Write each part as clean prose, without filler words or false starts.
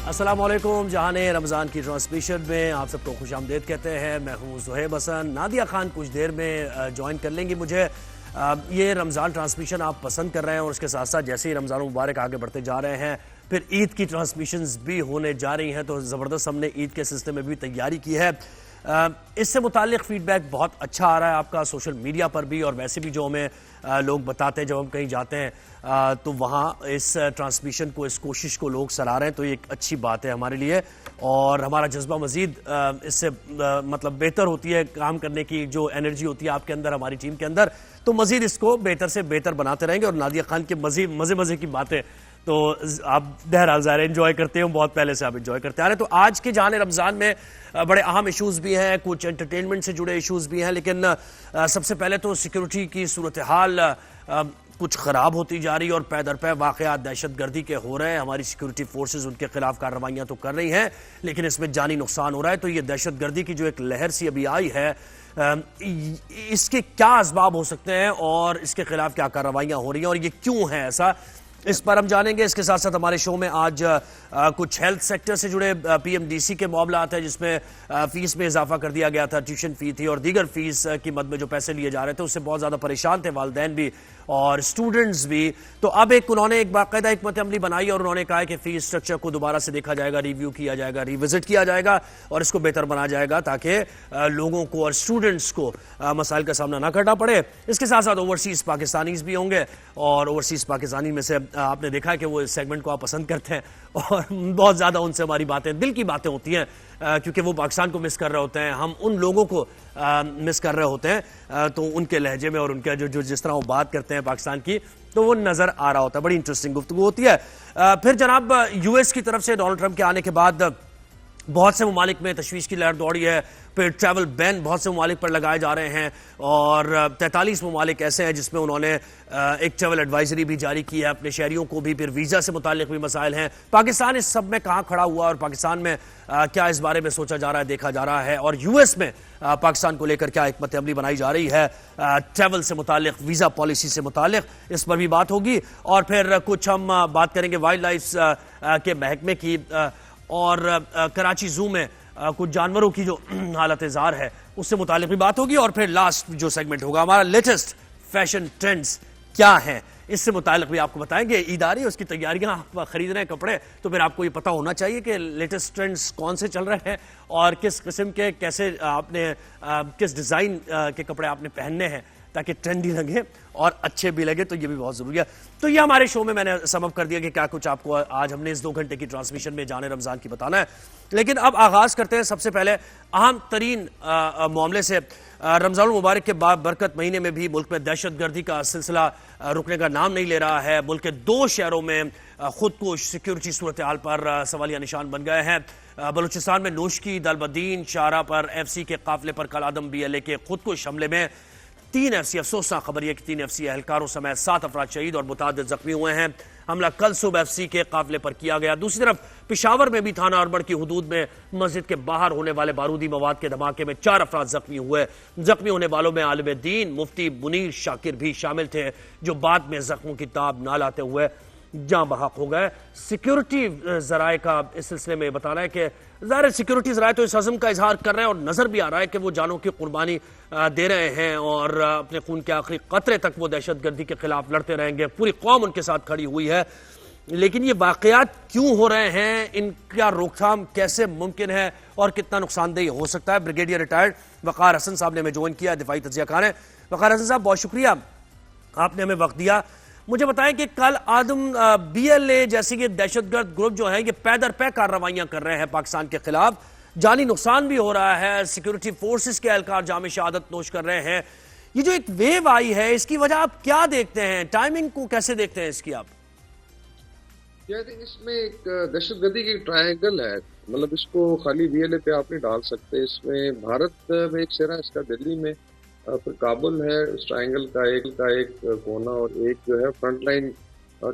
अस्सलामुअलैकुम। जहान रमज़ान की ट्रांसमिशन में आप सबको खुशामदीद कहते हैं। मैं हूँ ज़ुहैब हसन। नादिया खान कुछ देर में ज्वाइन कर लेंगी मुझे। ये रमज़ान ट्रांसमिशन आप पसंद कर रहे हैं और उसके साथ साथ जैसे ही रमज़ान मुबारक आगे बढ़ते जा रहे हैं फिर ईद की ट्रांसमिशंस भी होने जा रही हैं, तो ज़बरदस्त हमने ईद के सिलसिले में भी तैयारी की है। इससे मुताल्लिक फ़ीडबैक बहुत अच्छा आ रहा है आपका सोशल मीडिया पर भी, और वैसे भी जो हमें लोग बताते हैं जब हम कहीं जाते हैं तो वहाँ इस ट्रांसमिशन को, इस कोशिश को लोग सराह रहे हैं, तो ये एक अच्छी बात है हमारे लिए। और हमारा जज्बा मज़ीद इससे मतलब बेहतर होती है, काम करने की जो एनर्जी होती है आपके अंदर, हमारी टीम के अंदर, तो मज़ीद इसको बेहतर से बेहतर बनाते रहेंगे। और नादिया खान के मज़ीद मज़े की बातें तो आप बहरहाल ज़ाहिर एंजॉय करते हो, बहुत पहले से आप एंजॉय करते आ रहे हैं। तो आज के जाने रमज़ान में बड़े अहम इशूज़ भी हैं, कुछ एंटरटेनमेंट से जुड़े इशूज़ भी हैं, लेकिन सबसे पहले तो सिक्योरिटी की सूरत हाल कुछ ख़राब होती जा रही है और पै दर पै वाक़यात दहशत गर्दी के हो रहे हैं। हमारी सिक्योरिटी फोर्सेज उनके खिलाफ कार्रवाइयाँ तो कर रही हैं, लेकिन इसमें जानी नुकसान हो रहा है। तो ये दहशत गर्दी की जो एक लहर सी अभी आई है, इसके क्या असबाब हो सकते हैं और इसके खिलाफ क्या कार्रवाइयाँ हो रही हैं और ये क्यों है ऐसा, इस पर हम जानेंगे। इसके साथ साथ हमारे शो में आज कुछ हेल्थ सेक्टर से जुड़े पीएमडीसी के मामलात हैं, जिसमें फीस में इजाफा कर दिया गया था। ट्यूशन फी थी और दीगर फीस की मद में जो पैसे लिए जा रहे थे उससे बहुत ज़्यादा परेशान थे वालिदैन भी और स्टूडेंट्स भी। तो अब उन्होंने एक बाकायदा हिकमत अमली बनाई और उन्होंने कहा कि फीस स्ट्रक्चर को दोबारा से देखा जाएगा, रिव्यू किया जाएगा, रिविजिट किया जाएगा और इसको बेहतर बनाया जाएगा ताकि लोगों को और स्टूडेंट्स को मसाइल का सामना ना करना पड़े। इसके साथ साथ ओवरसीज़ पाकिस्तानीज भी होंगे, और ओवरसीज़ पाकिस्तानी में से आपने देखा कि वो इस सेगमेंट को आप पसंद करते हैं और बहुत ज़्यादा उनसे हमारी बातें, दिल की बातें होती हैं, क्योंकि वो पाकिस्तान को मिस कर रहे होते हैं, हम उन लोगों को मिस कर रहे होते हैं। तो उनके लहजे में और उनके जो जिस तरह वो बात करते हैं पाकिस्तान की, तो वो नज़र आ रहा होता है। बड़ी इंटरेस्टिंग गुफ्तगू होती है। फिर जनाब यूएस की तरफ से डोनाल्ड ट्रंप के आने के बाद बहुत से ममालिक में तशवीश की लहर दौड़ी है। फिर ट्रैवल बैन बहुत से ममालिक पर लगाए जा रहे हैं और 43 ममालिक ऐसे हैं जिसमें उन्होंने एक ट्रैवल एडवाइजरी भी जारी की है अपने शहरियों को भी। फिर वीज़ा से मुतालिक भी मसाइल हैं। पाकिस्तान इस सब में कहाँ खड़ा हुआ और पाकिस्तान में क्या इस बारे में सोचा जा रहा है, देखा जा रहा है, और यूएस में पाकिस्तान को लेकर क्या हिकमत अमली बनाई जा रही है ट्रैवल से मुतालिक, वीज़ा पॉलिसी से मुतालिक, इस पर भी बात होगी। और फिर कुछ हम बात करेंगे वाइल्ड लाइफ के महकमे की और कराची जू में कुछ जानवरों की जो हालत ज़ार है उससे मुतालिक भी बात होगी। और फिर लास्ट जो सेगमेंट होगा हमारा लेटेस्ट फैशन ट्रेंड्स क्या हैं, इससे मुतालिक भी आपको बताएंगे। ईद आ रही है, उसकी तैयारियां, आप खरीद रहे हैं कपड़े, तो फिर आपको ये पता होना चाहिए कि लेटेस्ट ट्रेंड्स कौन से चल रहे हैं और किस किस्म के, कैसे आपने किस डिज़ाइन के कपड़े आपने पहनने हैं ताकि ट्रेंडी लगे और अच्छे भी लगे, तो ये भी बहुत ज़रूरी है। तो ये हमारे शो में मैंने समअप कर दिया कि क्या कुछ आपको आज हमने इस 2 घंटे की ट्रांसमिशन में जाने रमज़ान की बताना है। लेकिन अब आगाज़ करते हैं सबसे पहले अहम तरीन मामले से। रमज़ान मुबारक के बाद बरकत महीने में भी मुल्क में दहशत गर्दी का सिलसिला रुकने का नाम नहीं ले रहा है। मुल्क के 2 शहरों में खुद को सिक्योरिटी सूरत हाल पर सवालिया निशान बन गए हैं। बलूचिस्तान में नोशकी, दलबदीन, शाहरा पर FC के काफिले पर कल आदम BLA के खुदकुश हमले में 3 FC, अफसोसनाक खबर यह कि 3 FC एहलकारों समेत 7 अफराद शहीद और मुतादिद जख्मी हुए हैं। हमला कल सुबह FC के काफिले पर किया गया। दूसरी तरफ पेशावर में भी थाना अरबड़ की हुदूद में मस्जिद के बाहर होने वाले बारूदी मवाद के धमाके में 4 अफराद जख्मी हुए। जख्मी होने वालों में आलिम दीन मुफ्ती मुनीर शाकिर भी शामिल थे, जो बाद में जख्मों की ताब ना लाते हुए जाँ बहक हो गए। सिक्योरिटी जराए का इस सिलसिले में बताना है कि ज़ाहिर सिक्योरिटी जराए तो इस अज़म का इजहार कर रहे हैं और नज़र भी आ रहा है कि वो जानों की कुर्बानी दे रहे हैं और अपने खून के आखिरी कतरे तक वो दहशत गर्दी के खिलाफ लड़ते रहेंगे। पूरी कौम उनके साथ खड़ी हुई है। लेकिन ये वाक़यात क्यों हो रहे हैं, इनका रोकथाम कैसे मुमकिन है और कितना नुकसानदेह हो सकता है, ब्रिगेडियर रिटायर्ड वक़ार हसन साहब ने हमें ज्वाइन किया, दिफाई तज्ज़िया कार हैं। वक़ार हसन साहब, बहुत शुक्रिया, आपने हमें वक्त दिया। मुझे बताएं कि कल आदम BLA जैसे ये दहशतगर्द ग्रुप जो है ये पै दर पै कार्रवाइयां कर रहे हैं पाकिस्तान के खिलाफ, जानी नुकसान भी हो रहा है, सिक्योरिटी फोर्सेस के एहलकार जामे शहादत नोश कर रहे हैं। ये जो एक वेव आई है, इसकी वजह आप क्या देखते हैं, टाइमिंग को कैसे देखते हैं इसकी आप? इसमें एक दहशतगर्दी की ट्रायंगल है, मतलब इसको खाली BLA पे आप नहीं डाल सकते। इसमें भारत में एक सिरा, इसका दिल्ली में, फिर काबुल है, इस ट्रायंगल का एक कोना, और एक जो है फ्रंटलाइन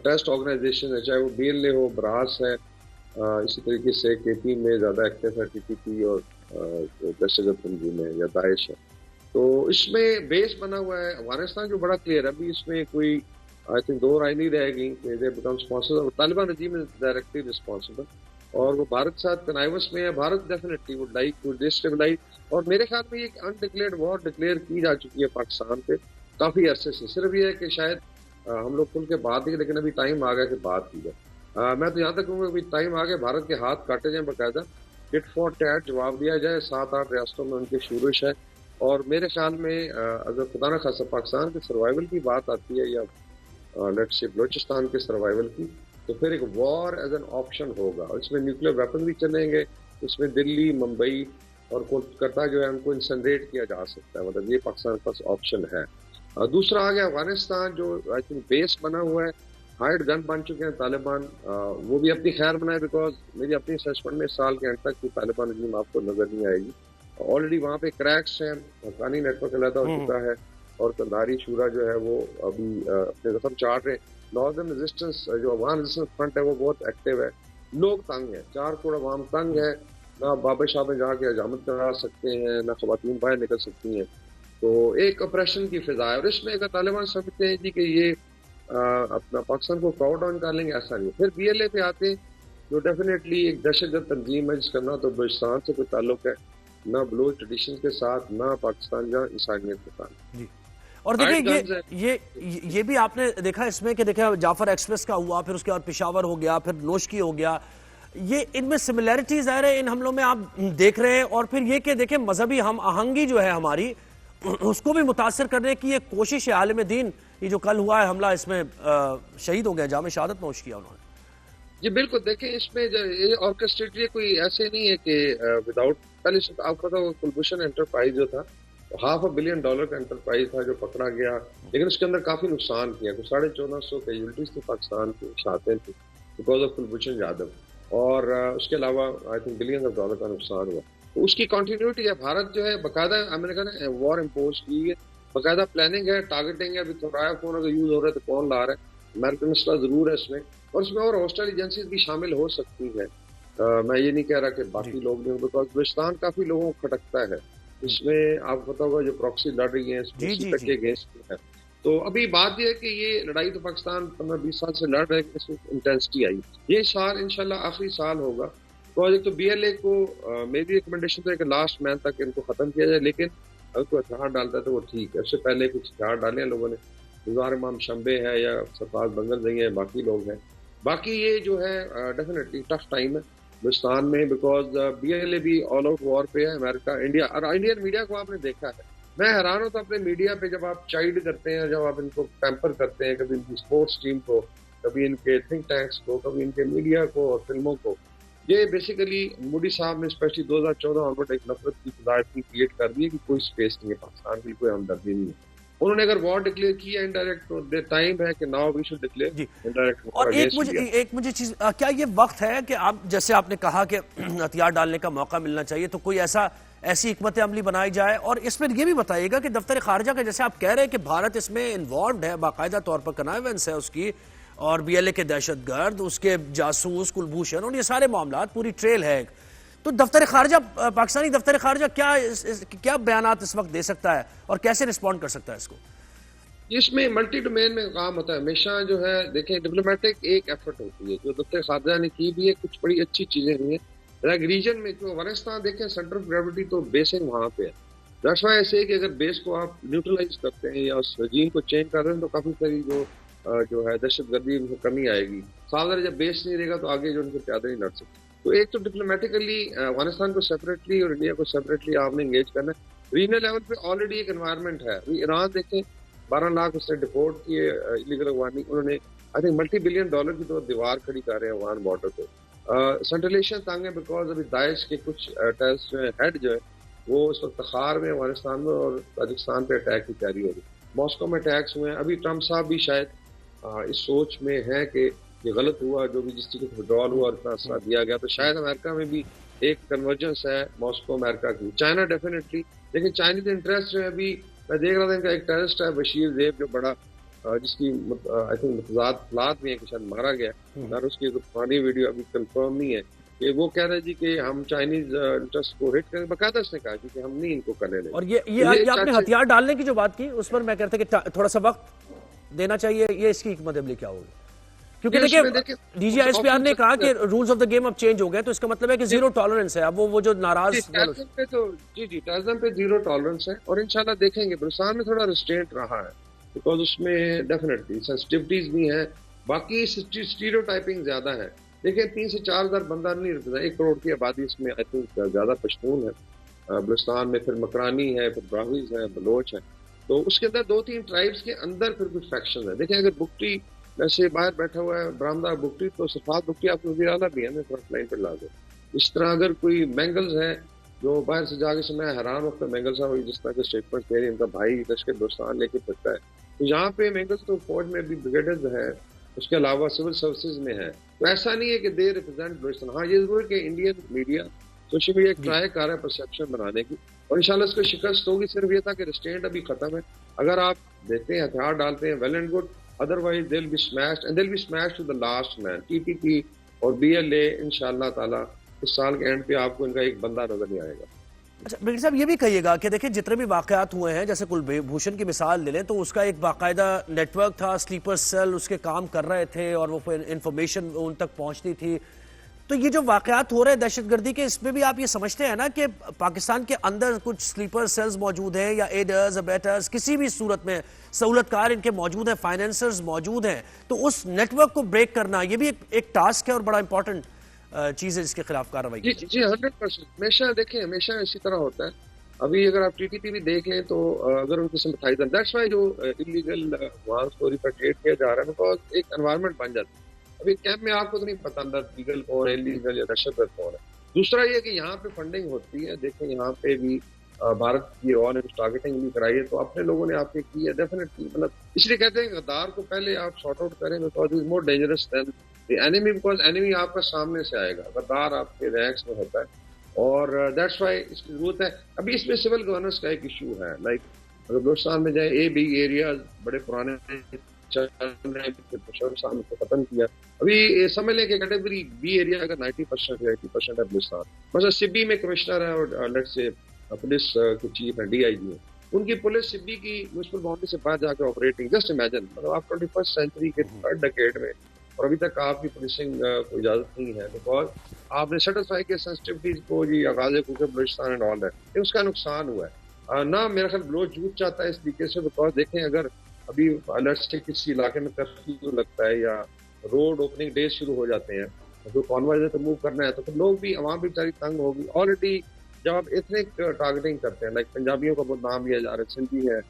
टेस्ट ऑर्गेनाइजेशन है, चाहे वो BLA हो, ब्रास है, इसी तरीके से KP में ज़्यादा एक्टिव है TTP और दहशतगर्द तंजीम है या दाइश है। तो इसमें बेस बना हुआ है अफगानिस्तान जो बड़ा क्लियर है। अभी इसमें कोई आई थिंक 2 राय नहीं रहेगी कि they become sponsor, Taliban regime is directly responsible और वो भारत के साथ कनाइवस में है। Bharat definitely would like to destabilise, और मेरे ख्याल में एक अनडिक्लेयर्ड वॉर डिक्लेयर की जा चुकी है पाकिस्तान पे काफी अरसे से। सिर्फ ये है कि शायद हम लोग खुल के बात नहीं, लेकिन अभी टाइम आ गया कि बात की जाए। मैं तो यहाँ तक कहूँगा अभी टाइम आ गया भारत के हाथ काटे जाए, बाकायदा टिट फॉर टैट जवाब दिया जाए। 7-8 रियासतों में उनकी शूरिश है, और मेरे ख्याल में अगर खुदा न खासा पाकिस्तान के सर्वाइवल की बात आती है, या लेट्स से बलोचिस्तान के सर्वाइवल की, तो फिर एक वॉर एज एन ऑप्शन होगा, और इसमें न्यूक्लियर वेपन भी चलेंगे। इसमें दिल्ली, मुंबई और कोलकाता जो है उनको इंसनरेट किया जा सकता है, मतलब ये पाकिस्तान के पास ऑप्शन है। दूसरा आ गया अफगानिस्तान, जो आई थिंक बेस बना हुआ है, हाइड गन बन चुके हैं तालिबान। वो भी अपनी खैर बनाए, बिकॉज मेरी अपनी असेसमेंट में साल के एंड तक तालिबान रजीम आपको नजर नहीं आएगी। ऑलरेडी वहाँ पे क्रैक्स हैं, अफगानी नेटवर्क अलहदा हो चुका है, और कंधारी शूरा जो है वो अभी अपने रकम चाट रहे। नॉर्दर्न रेजिस्टेंस जो अफगान रेजिस्टेंस फ्रंट है वो बहुत एक्टिव है। लोग तंग है, 4 करोड़ अवाम तंग है, ना बाबे शाबे जाके हजामत करा सकते हैं, ना खवातीन बाहर निकल सकती हैं। तो एक ऑपरेशन की फिजा है, और इसमें अगर तालिबान समझते हैं जी कि ये अपना पाकिस्तान को काउ डाउन कर लेंगे, ऐसा नहीं। फिर BLA पे आते हैं, जो डेफिनेटली एक दहशतगर्द तंजीम है, जिसका ना तो बलूचिस्तान से कोई ताल्लुक है, ना बलूच ट्रेडिशन के साथ, ना पाकिस्तान या इंसानियत के साथ। और देखिए ये भी आपने देखा इसमें कि देखिए जाफर एक्सप्रेस का हुआ, फिर उसके बाद पेशावर हो गया, फिर नोशकी हो गया, ये इनमें सिमिलैरिटीज आ रहे हैं इन हमलों में, आप देख रहे हैं। और फिर ये कि देखिए मजहबी हम आहंगी जो है हमारी, उसको भी मुतासर करने की ये कोशिश है। आलिम दीन ये जो कल हुआ है हमला, इसमें शहीद हो गया, जामे शहादत नोश किया उन्होंने। जी बिल्कुल, देखिए इसमें ये ऑर्केस्ट्रेटेड कोई ऐसे नहीं है कि विदाउट, पहले आपको पता कुलभूषण एंटरप्राइज जो था, $500 बिलियन का एंटरप्राइज था जो पकड़ा गया, लेकिन उसके अंदर काफी नुकसान किया। कुछ 1450 कैजुअलिटीज थी पाकिस्तान की छाते थी बिकॉज ऑफ कुलभूषण यादव, और उसके अलावा I think billion of dollar का नुकसान हुआ। तो उसकी कंटिन्यूटी है। भारत जो है बाकायदा अमेरिका ने वॉर इम्पोज की है, बाकायदा प्लानिंग है, टारगेटिंग है। अभी थोड़ा फोन अगर यूज हो रहा है तो कौन ला रहा है, अमेरिकन मसला जरूर है इसमें, और इसमें और होस्टाइल एजेंसीज भी शामिल हो सकती है। मैं ये नहीं कह रहा कि बाकी लोग नहीं, बिकॉज बलूचिस्तान काफी लोगों को खटकता है। इसमें आपको पता होगा जो प्रॉक्सी लड़ रही है के अगेंस्ट है। तो अभी बात यह है कि ये लड़ाई तो पाकिस्तान 15-20 साल से लड़ रहे हैं, इसमें इंटेंसिटी आई। ये साल इंशाल्लाह आखिरी साल होगा। तो एक तो BLA को मेरी रिकमेंडेशन तो है कि लास्ट मैच तक इनको खत्म किया जाए, लेकिन अगर कोई हथियार डालता है तो वो ठीक है। उससे पहले कुछ हथियार डाले हैं लोगों ने, गुजार इमाम शंबे है या सरफराज बंगल नहीं है, बाकी लोग हैं। बाकी ये जो है डेफिनेटली टफ टाइम है बलूचिस्तान में, बिकॉज BLA भी ऑल आउट वॉर पे है। अमेरिका, इंडिया, और इंडियन मीडिया को आपने देखा है, मैं हैरान होता अपने मीडिया पे, जब आप चाइल्ड करते हैं, जब आप इनको पैम्पर करते हैं, कभी इनकी स्पोर्ट्स टीम को, कभी इनके थिंक टैंक्स को, कभी इनके मीडिया को और फिल्मों को। ये बेसिकली मोदी साहब ने स्पेशली 2014 ऑनवर्ड एक नफरत की फिजा क्रिएट कर दी है कि कोई स्पेस नहीं है पाकिस्तान की, कोई हमदर्दी नहीं है। उन्होंने अगर वॉर डिक्लेयर किया इनडायरेक्ट, तो टाइम है कि now we should declare indirect. और एक मुझे चीज, क्या ये वक्त है कि आप, जैसे आपने कहा कि हथियार डालने का मौका मिलना चाहिए, तो कोई ऐसी हिकमत अमली बनाई जाए? और इसमें ये भी बताइएगा कि दफ्तर खारजा का, जैसे आप कह रहे हैं कि भारत इसमें इन्वॉल्व है, बाकायदा तौर पर कनाइवेंस है उसकी, और BLA के दहशतगर्द, उसके जासूस, कुलभूषण, और ये सारे मामला पूरी ट्रेल है। तो दफ्तर खारजा, पाकिस्तानी दफ्तर खारजा क्या बयानात इस वक्त दे सकता है और कैसे रिस्पॉन्ड कर सकता है इसको? इसमें मल्टी डोमेन में काम होता है हमेशा। जो है देखें, डिप्लोमेटिक एक एफर्ट होती है जो दफ्तर खारजा ने की भी है, कुछ बड़ी अच्छी चीजें हुई हैं। रीजन में जो अफगानिस्तान देखें, सेंटर ऑफ ग्रेविटी तो बेसिंग वहाँ पे है। दैट्स व्हाई ऐसे कि अगर बेस को आप न्यूट्रलाइज करते हैं या उस रजीम को चेंज कर रहे हैं, तो काफी सारी जो है दहशतगर्दी में कमी आएगी। साल जब बेस नहीं रहेगा तो आगे जो उनके प्यादे नहीं लड़ सकते। तो एक तो डिप्लोमेटिकली अफगानिस्तान को सेपरेटली और इंडिया को सेपरेटली आपने एंगेज करना है। रीजनल लेवल पे ऑलरेडी एक एनवायरमेंट है। ईरान देखें, 12 लाख उसने डिपोर्ट किए इलीगल अफगानी, उन्होंने आई थिंक $multi-billion की तो दीवार खड़ी कर रहे हैं अफगान बॉर्डर पे। सेंट्रल एशिया तंग है बिकॉज अभी दाइश के कुछ टेररिस्ट जो है, हेड जो है, वो इस वक्त तखार में, अफगानिस्तान में और ताजिकिस्तान पे अटैक की तैयारी हो रही है। मॉस्को में अटैक्स हुए हैं। अभी ट्रम्प साहब भी शायद इस सोच में है कि ये गलत हुआ जो भी, जिस तरीके से विड्रॉल हुआ और इतना असर दिया गया, तो शायद अमेरिका में भी एक कन्वर्जेंस है मॉस्को अमेरिका की। चाइना डेफिनेटली, लेकिन चाइनीज इंटरेस्ट जो है, अभी मैं देख रहा था इनका एक टेररिस्ट है बशीर जेब, जो बड़ा जिसकी आई थिंक मुतजाद हालात भी है कि शायद मारा गया, और उसकी पुरानी वीडियो अभी कंफर्म नहीं है कि वो कह रहे जी कि हम चाइनीज इंटरेस्ट को हिट करें। बकायदा उसने कहा कि हम नहीं इनको करने देंगे। और ये आपने हथियार डालने की जो बात की, उस पर मैं कहता कि थोड़ा सा वक्त देना चाहिए, ये इसकी हिकमत अमली क्या होगी? क्योंकि देखिए DGISPR ने कहा कि रूल्स ऑफ द गेम अब चेंज हो गए, तो इसका मतलब है कि जीरो टॉलरेंस है। अब वो जो नाराज पे तो जी टेररिज्म पे जीरो टॉलरेंस है, और इंशाल्लाह देखेंगे। बलूचिस्तान में थोड़ा रिस्ट्रेंट रहा है बिकॉज उसमें डेफिनेटली सेंसिटिविटीज भी हैं, बाकी स्टीरियोटाइपिंग ज्यादा है। देखिए 3 से 4 हजार बंदा नहीं रहता, 1 करोड़ की आबादी इसमें आई थिंक ज्यादा पश्तून है बलूचिस्तान में, फिर मकरानी है, फिर ब्राह्मीज है, बलोच है, तो उसके अंदर 2-3 ट्राइब्स के अंदर फिर कुछ फैक्शन है। देखिए अगर बुकटी वैसे बाहर बैठा हुआ है बरामदा बुकटी, तो सफात बुकटी आपको वज़ीर आला भी है ना, फ्रंट लाइन पर ला दो। इस तरह अगर कोई मैंगल्स है जो बाहर से जाके से, मैं हैरान वक्त मैंगल साहब जिस तरह के स्टेटमेंट दे रहे हैं, इनका भाई लश्कर बलूचिस्तान लेके फिरता है, तो यहाँ पे मैंगल्स तो फौज में भी ब्रिगेडर्स है, उसके अलावा सिविल सर्विसेज में है, तो ऐसा नहीं है कि दे रिप्रेजेंट बलूचिस्तान। हाँ ये जरूर है कि इंडियन मीडिया सोशल मीडिया एक ट्राई कर रहा है परसेप्शन बनाने की, और इंशाल्लाह इसको शिकस्त होगी। सिर्फ ये था कि रिस्ट्रेंट अभी खत्म है, अगर आप देते हैं हथियार डालते हैं well and good, otherwise they will be smashed and they will be smashed to the last man. TTP और BLA इंशाल्लाह ताला इस साल के एंड पे आपको इनका एक बंदा नजर नहीं आएगा। अच्छा ब्रिगेडियर साहब, ये भी कहिएगा कि देखिए जितने भी वाकयात हुए हैं, जैसे कुलभूषण की मिसाल ले लें, तो उसका एक बाकायदा नेटवर्क था, स्लीपर सेल उसके काम कर रहे थे और वो इंफॉर्मेशन उन तक पहुंचती थी। तो ये जो वाकयात हो रहे हैं दहशतगर्दी के, इसमें भी आप ये समझते हैं ना कि पाकिस्तान के अंदर कुछ स्लीपर सेल्स मौजूद हैं, या एडर्स अबेटर्स किसी भी सूरत में सहूलतकार इनके मौजूद हैं, फाइनेंसर्स मौजूद हैं, तो उस नेटवर्क को ब्रेक करना ये भी एक टास्क है और बड़ा इंपॉर्टेंट चीज है जिसके खिलाफ कार्रवाई। जी 100%। हमेशा देखें, हमेशा इसी तरह होता है। अभी अगर आप TTP भी देख लें, तो अगर उनको सिंपथाइज, दैट्स व्हाई जो इलीगल वहाँ स्टोरी पर ट्रेड किया जा रहा है, बिकॉज एक एनवायरनमेंट बन जाता है। अभी कैंप में आपको तो नहीं पता अंदर लीगल कौन है, इलीगल या दहशतगर्द कौन है। दूसरा ये कि यहाँ पे फंडिंग होती है, देखें यहाँ पे भी भारत की और ने कुछ टारगेटिंग भी कराई है, तो अपने लोगों ने आपके की है डेफिनेटली। मतलब इसलिए कहते हैं गद्दार को पहले आप सॉर्ट आउट करें, because is more dangerous than the enemy, because enemy आपका सामने से आएगा, गद्दार आपके रैंक्स में होता है, और दैट्स व्हाई इसकी जरूरत है। अभी इसमें सिविल गवर्नेंस का एक इशू है, लाइक अगर बलूचिस्तान में जाए A-B एरियाज बड़े पुराने खत्म किया। अभी समझ लें कि कैटेगरी B एरिया अगर 90% या 80% है बलूचिस्तान, मतलब सिब्बी में कमिश्नर है और लेट्स से पुलिस के चीफ है, DIG है, उनकी पुलिस सिब्बी की म्युनिसिपल बाउंड्री से बाहर जाकर ऑपरेटिंग, जस्ट इमेजिन, मतलब आप 21st सेंचुरी के 3rd डेकेड में, और अभी तक आपकी पुलिसिंग को इजाजत नहीं है, बिकॉज आपने सेटिस्फाई किया सेंसिटिविटीज को जी आगाज बलूचिस्तान एंड ऑल दैट, उसका नुकसान हुआ है ना। मेरा ख्याल बलोच जूझ चाहता है इस तरीके से, बिकॉज देखें अगर अभी अलर्ट से किसी इलाके में कर्फ्यू लगता है या रोड ओपनिंग डे शुरू हो जाते हैं, जो कॉन्वॉय तो मूव करना है, तो फिर लोग भी, आवाम भी बेचारी तंग होगी। ऑलरेडी जब आप एथनिक टारगेटिंग करते हैं, लाइक पंजाबियों का बहुत नाम लिया जा रहा है, सिंधी है,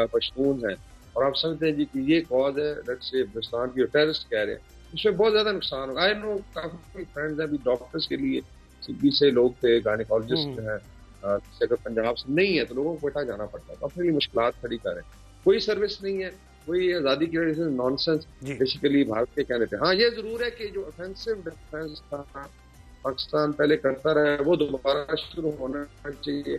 पश्तून है, और आप समझते हैं जी कि ये कॉज है लेट्स से बलूचिस्तान की, टेररिस्ट कह रहे हैं, उसमें बहुत ज्यादा नुकसान होगा। आई नो काफी फ्रेंड्स हैं अभी डॉक्टर्स के लिए, सिब्बी से लोग थे, गायनेकोलॉजिस्ट हैं, अगर पंजाब से नहीं है तो लोगों को कोयटा जाना पड़ता है, तो अपने लिए मुश्किलात खड़ी करें। कोई सर्विस नहीं है, कोई आज़ादी की वजह से नॉनसेंस बेसिकली भारत के कहने थे। हाँ ये जरूर है कि जो ऑफेंसिव डिफेंस था पाकिस्तान पहले करता रहा है, वो दोबारा शुरू होना चाहिए।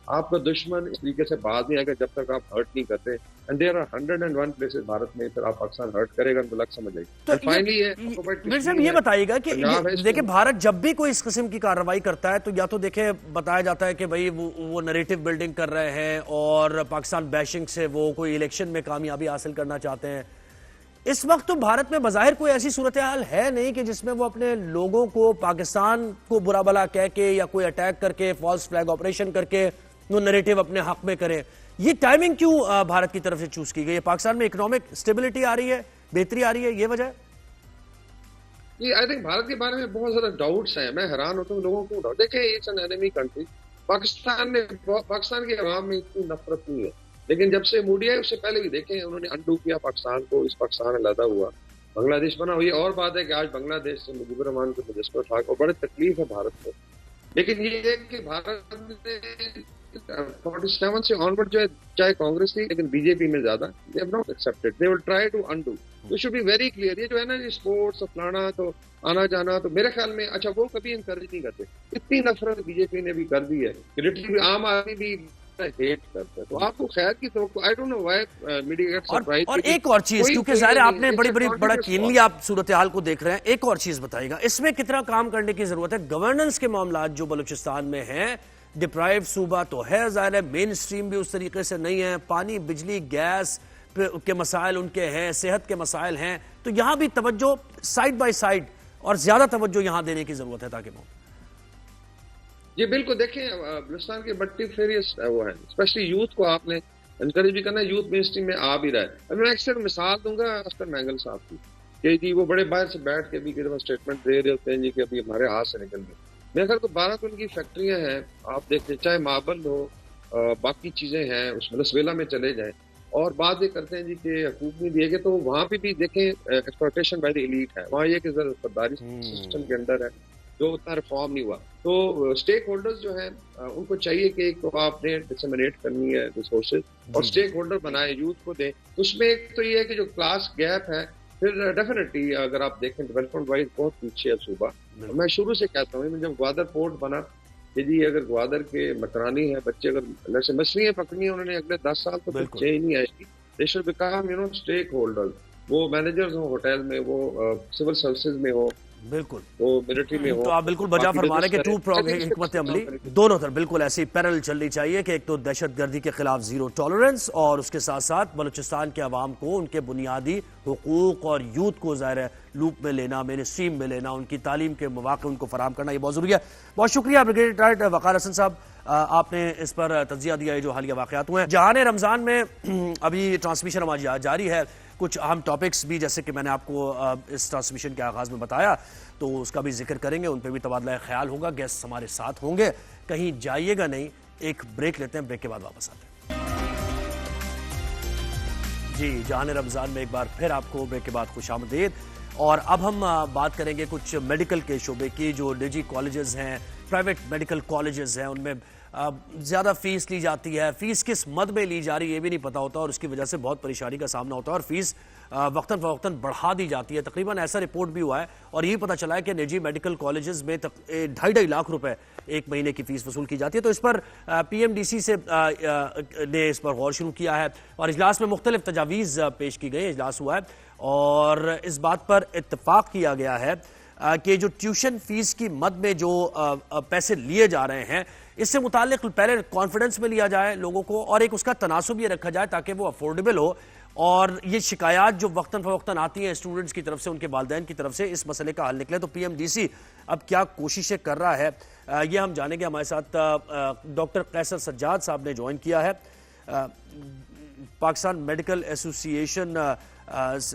आपका दुश्मन इस तरीके से बाज नहीं आएगा जब तक आप हर्ट नहीं करते, and there are 101 places Bharat में, फिर आप पाकिस्तान हर्ट करेगा तो लग समझ आएगी। तो फाइनली ये बताइएगा कि देखिए भारत जब भी कोई इस किस्म की कार्रवाई करता है, तो या तो देखिए बताया जाता है कि भाई वो नैरेटिव बिल्डिंग कर रहे हैं और पाकिस्तान बैशिंग से वो कोई इलेक्शन में कामयाबी हासिल करना चाहते हैं। इस वक्त तो भारत में बज़ाहिर कोई ऐसी सूरत हाल है नहीं कि जिसमें वो अपने लोगों को पाकिस्तान को बुरा भला कह के या कोई अटैक करके फॉल्स फ्लैग ऑपरेशन करके वो नैरेटिव अपने हक में करें। ये टाइमिंग क्यों भारत की तरफ से चूज की गई है? पाकिस्तान में इकोनॉमिक स्टेबिलिटी आ रही है, बेहतरी आ रही है, ये वजह है? ये आई थिंक भारत के बारे में बहुत ज्यादा डाउट्स हैं। मैं हैरान होता हूँ लोगों को डाउट। देखिए it's an enemy country. Pakistan की आवाम में इतनी नफरत नहीं है, लेकिन जब से मोदी आए उससे पहले भी देखें उन्होंने अंडू किया पाकिस्तान को, इस पाकिस्तान अलहदा हुआ, बांग्लादेश बना। ये और बात है कि आज बांग्लादेश से मुजीबुर रहमान को मुजस्समा उठा और बड़ी तकलीफ है भारत को। लेकिन ये है कि भारत ने 47 से ऑनवर्ड जो है, चाहे कांग्रेस थी लेकिन बीजेपी में ज्यादा, they have not accepted, they will try to undo. We should be very clear. ये जो है ना स्पोर्ट्स फलाना तो आना जाना, तो मेरे ख्याल में अच्छा वो कभी इनकरेज नहीं करते। इतनी नफरत बीजेपी ने भी कर दी है, लिटरली आम आदमी भी हेट करता है। तो आपको खैर की तो I don't know why media gets surprise. और एक और चीज, क्योंकि जाहिर आपने बड़ा कीनली आप सूरत हाल को देख रहे हैं, एक और चीज बताइएगा, इसमें कितना काम करने की जरूरत है? गवर्नेंस के मामला जो बलूचिस्तान में है, डिप्राइव सूबा तो है, जाहिर है मेन स्ट्रीम भी उस तरीके से नहीं है, पानी बिजली गैस के मसाइल उनके हैं, सेहत के मसाइल हैं, तो तो यहाँ भी तवज्जो साइड बाय साइड और ज्यादा तवज्जो यहाँ देने की जरूरत है ताकि जी बिल्कुल, देखें बलूचिस्तान के बट्टी फेरियस वो है, स्पेशली यूथ को आपने इनकरेज भी करना है, यूथ मेन स्ट्रीम में आ भी रहा है। अब मैं अक्सर मिसाल दूंगा अस्कर मैंगल साहब की कि जी वो बड़े बाहर से बैठ के भी स्टेटमेंट दे रहे होते हैं जी कि अभी हमारे हाथ से निकल गए। मेरे ख्याल तो 12 तो उनकी फैक्ट्रियां हैं, आप देख लें, चाहे मार्बल हो, बाकी चीजें हैं, उस वेनेजुएला में चले जाएं और बात ये करते हैं जी कि हकूक नहीं दिए गए, तो वहां पे भी देखें एक्सप्लॉयटेशन बाय द एलीट है, वहाँ ये कि सरदारी सिस्टम के अंदर है जो उतना रिफॉर्म नहीं हुआ। तो स्टेक होल्डर्स जो हैं उनको चाहिए कि एक तो आपने डिसमिनेट करनी है रिसोर्सेज और स्टेक होल्डर बनाए, यूथ को दें। उसमें एक तो ये है कि जो क्लास गैप है, फिर डेफिनेटली अगर आप देखें डेवलपमेंट वाइज बहुत पीछे है सूबा। मैं शुरू से कहता हूँ, जब ग्वादर पोर्ट बना कि जी अगर ग्वादर के मकरानी है बच्चे, अगर से मछलियाँ पकड़नी है उन्होंने अगले 10 साल तो कुछ ही नहीं आएगी, they should become stakeholder, वो मैनेजर्स हो होटल में, वो सिविल सर्विसेज में हो, बिल्कुल वो मिलिट्री में हो। तो आप बिल्कुल बजा फरमा रहे कि टू प्रॉग हिकमत अमली दोनों तरफ बिल्कुल ऐसी पैरेलल चलनी चाहिए कि एक तो दहशतगर्दी के खिलाफ जीरो टॉलरेंस और उसके साथ साथ बलूचिस्तान के अवाम को उनके बुनियादी हुकूक और यूथ को ज़ाहिर है लूप में लेना, मेन स्ट्रीम में लेना, उनकी तालीम के मौके उनको फराहम करना, ये बहुत ज़रूरी है। बहुत शुक्रिया ब्रिगेडियर रिटायर्ड वक़ार हसन साहब, आपने इस पर तजिया दिया है जो हालिया वाक़यात हुए हैं। जहान रमज़ान में अभी ट्रांसमिशन हमारी जारी है, कुछ अहम टॉपिक्स भी जैसे कि मैंने आपको इस ट्रांसमिशन के आगाज़ में बताया तो उसका भी जिक्र करेंगे, उन पर भी तबादला ख्याल होगा, गेस्ट हमारे साथ होंगे, कहीं जाइएगा नहीं। एक ब्रेक लेते हैं, ब्रेक के बाद वापस आते हैं। जी जहान रमज़ान में एक बार फिर आपको ब्रेक के बाद खुशामदीद। और अब हम बात करेंगे कुछ मेडिकल के शोबे की। जो निजी कॉलेजेस हैं, प्राइवेट मेडिकल कॉलेजेस हैं, उनमें ज़्यादा फीस ली जाती है, फीस किस मद में ली जा रही है ये भी नहीं पता होता और उसकी वजह से बहुत परेशानी का सामना होता है और फीस वक्तन फ़वक्तन बढ़ा दी जाती है। तकरीबन ऐसा रिपोर्ट भी हुआ है और ये पता चला है कि निजी मेडिकल कॉलेजेस में 2.5 लाख रुपए एक महीने की फीस वसूल की जाती है। तो इस पर PMDC से ने इस पर गौर शुरू किया है और इजलास में मुख्तलिफ तजावीज़ पेश की गई, इजलास हुआ है और इस बात पर इत्तफाक किया गया है कि जो ट्यूशन फीस की मद में जो पैसे लिए जा रहे हैं, इससे मुताल्लिक पहले कॉन्फिडेंस में लिया जाए लोगों को और एक उसका तनासुब ये रखा जाए ताकि वो अफोर्डेबल हो और ये शिकायत जो वक्तन फ़वक्तन आती हैं स्टूडेंट्स की तरफ से, उनके वालिदैन की तरफ से, इस मसले का हल निकले। तो PMDC अब क्या कोशिशें कर रहा है ये हम जानेंगे। हमारे साथ डॉक्टर कैसर सज्जाद साहब ने ज्वाइन किया है, पाकिस्तान मेडिकल एसोसिएशन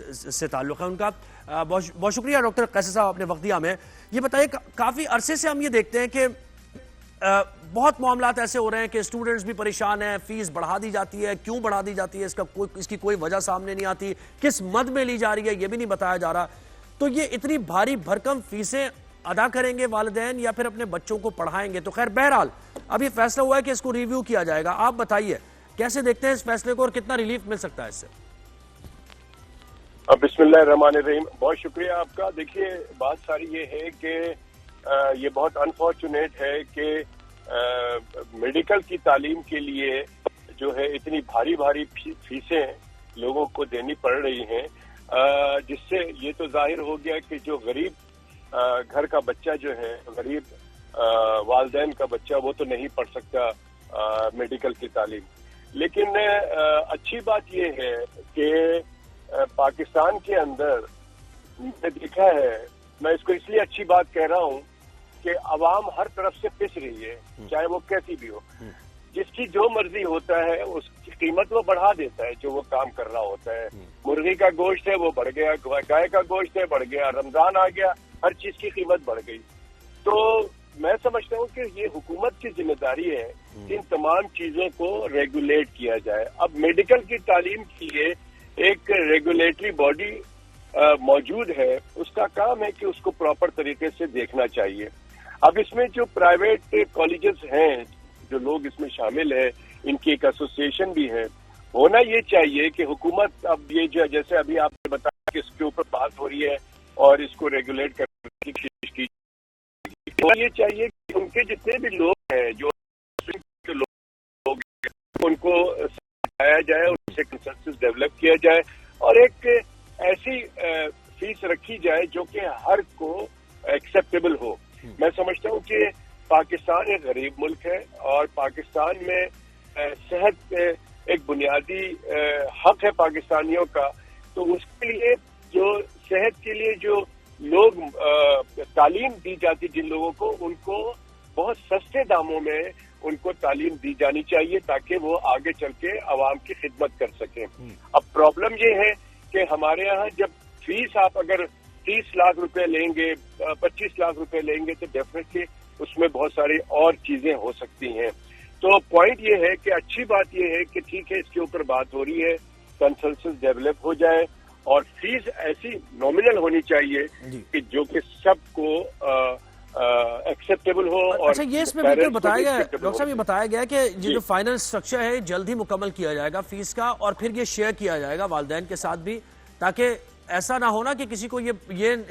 से ताल्लुक़ है उनका। बहुत शुक्रिया डॉक्टर कैसर साहब, आपने वक्त दिया हमें। ये बताइए, काफ़ी अरसे से हम ये देखते हैं कि बहुत मामलात ऐसे हो रहे हैं कि स्टूडेंट्स भी परेशान हैं, फीस बढ़ा दी जाती है, क्यों बढ़ा दी जाती है इसकी कोई वजह सामने नहीं आती, किस मद में ली जा रही है ये भी नहीं बताया जा रहा। तो ये इतनी भारी भरकम फीसें अदा करेंगे वालिदैन या फिर अपने बच्चों को पढ़ाएंगे? तो खैर बहरहाल अब ये फैसला हुआ है कि इसको रिव्यू किया जाएगा। आप बताइए कैसे देखते हैं इस फैसले को और कितना रिलीफ मिल सकता है इससे? बिस्मिल्लाहिर्रहमानिर्रहीम, बहुत शुक्रिया आपका। देखिए बात सारी ये है कि ये बहुत अनफॉर्चुनेट है कि मेडिकल की तालीम के लिए जो है इतनी भारी भारी फीसें लोगों को देनी पड़ रही हैं, जिससे ये तो जाहिर हो गया कि जो गरीब घर का बच्चा जो है, गरीब वालिदैन का बच्चा, वो तो नहीं पढ़ सकता मेडिकल की तालीम। लेकिन अच्छी बात ये है कि पाकिस्तान के अंदर मैंने देखा है, मैं इसको इसलिए अच्छी बात कह रहा हूँ कि अवाम हर तरफ से पिस रही है, चाहे वो कैसी भी हो। जिसकी जो मर्जी होता है उसकी कीमत वो बढ़ा देता है जो वो काम कर रहा होता है। मुर्गी का गोश्त है वो बढ़ गया, गाय का गोश्त है बढ़ गया, रमजान आ गया, हर चीज की कीमत बढ़ गई। तो मैं समझता हूँ कि ये हुकूमत की जिम्मेदारी है इन तमाम चीजों को रेगुलेट किया जाए। अब मेडिकल की तालीम के लिए एक रेगुलेटरी बॉडी मौजूद है, उसका काम है कि उसको प्रॉपर तरीके से देखना चाहिए। अब इसमें जो प्राइवेट कॉलेजेस हैं, जो लोग इसमें शामिल हैं, इनकी एक एसोसिएशन भी है। होना ये चाहिए कि हुकूमत अब ये जो जैसे अभी आपने बताया कि इसके ऊपर बात हो रही है और इसको रेगुलेट करने की कोशिश की, होना ये चाहिए कि उनके जितने भी लोग हैं, जो लोग उनको समझाया जाए, उनसे कंसेंसस डेवलप किया जाए और एक ऐसी फीस रखी जाए जो कि हर को एक्सेप्टेबल हो। मैं समझता हूँ कि पाकिस्तान एक गरीब मुल्क है और पाकिस्तान में सेहत एक बुनियादी हक है पाकिस्तानियों का। तो उसके लिए जो सेहत के लिए जो लोग तालीम दी जाती, जिन लोगों को, उनको बहुत सस्ते दामों में उनको तालीम दी जानी चाहिए ताकि वो आगे चल के आवाम की खिदमत कर सकें। अब प्रॉब्लम ये है कि हमारे यहाँ जब फीस आप अगर 30 लाख रुपए लेंगे, 25 लाख रुपए लेंगे, तो डेफिनेटली उसमें बहुत सारी और चीजें हो सकती हैं। तो पॉइंट ये है कि अच्छी बात ये है कि ठीक है, इसके ऊपर बात हो रही है, कंसेंसस डेवलप हो जाए और फीस ऐसी नॉमिनल होनी चाहिए कि जो कि सबको एक्सेप्टेबल हो। और अच्छा, ये इसमें बिल्कुल बताया गया है डॉक्टर साहब, ये बताया गया है कि ये जो फाइनल स्ट्रक्चर है जल्द ही मुकम्मल किया जाएगा फीस का, और फिर ये शेयर किया जाएगा वालिदैन के साथ भी, ताकि ऐसा ना हो ना कि किसी को ये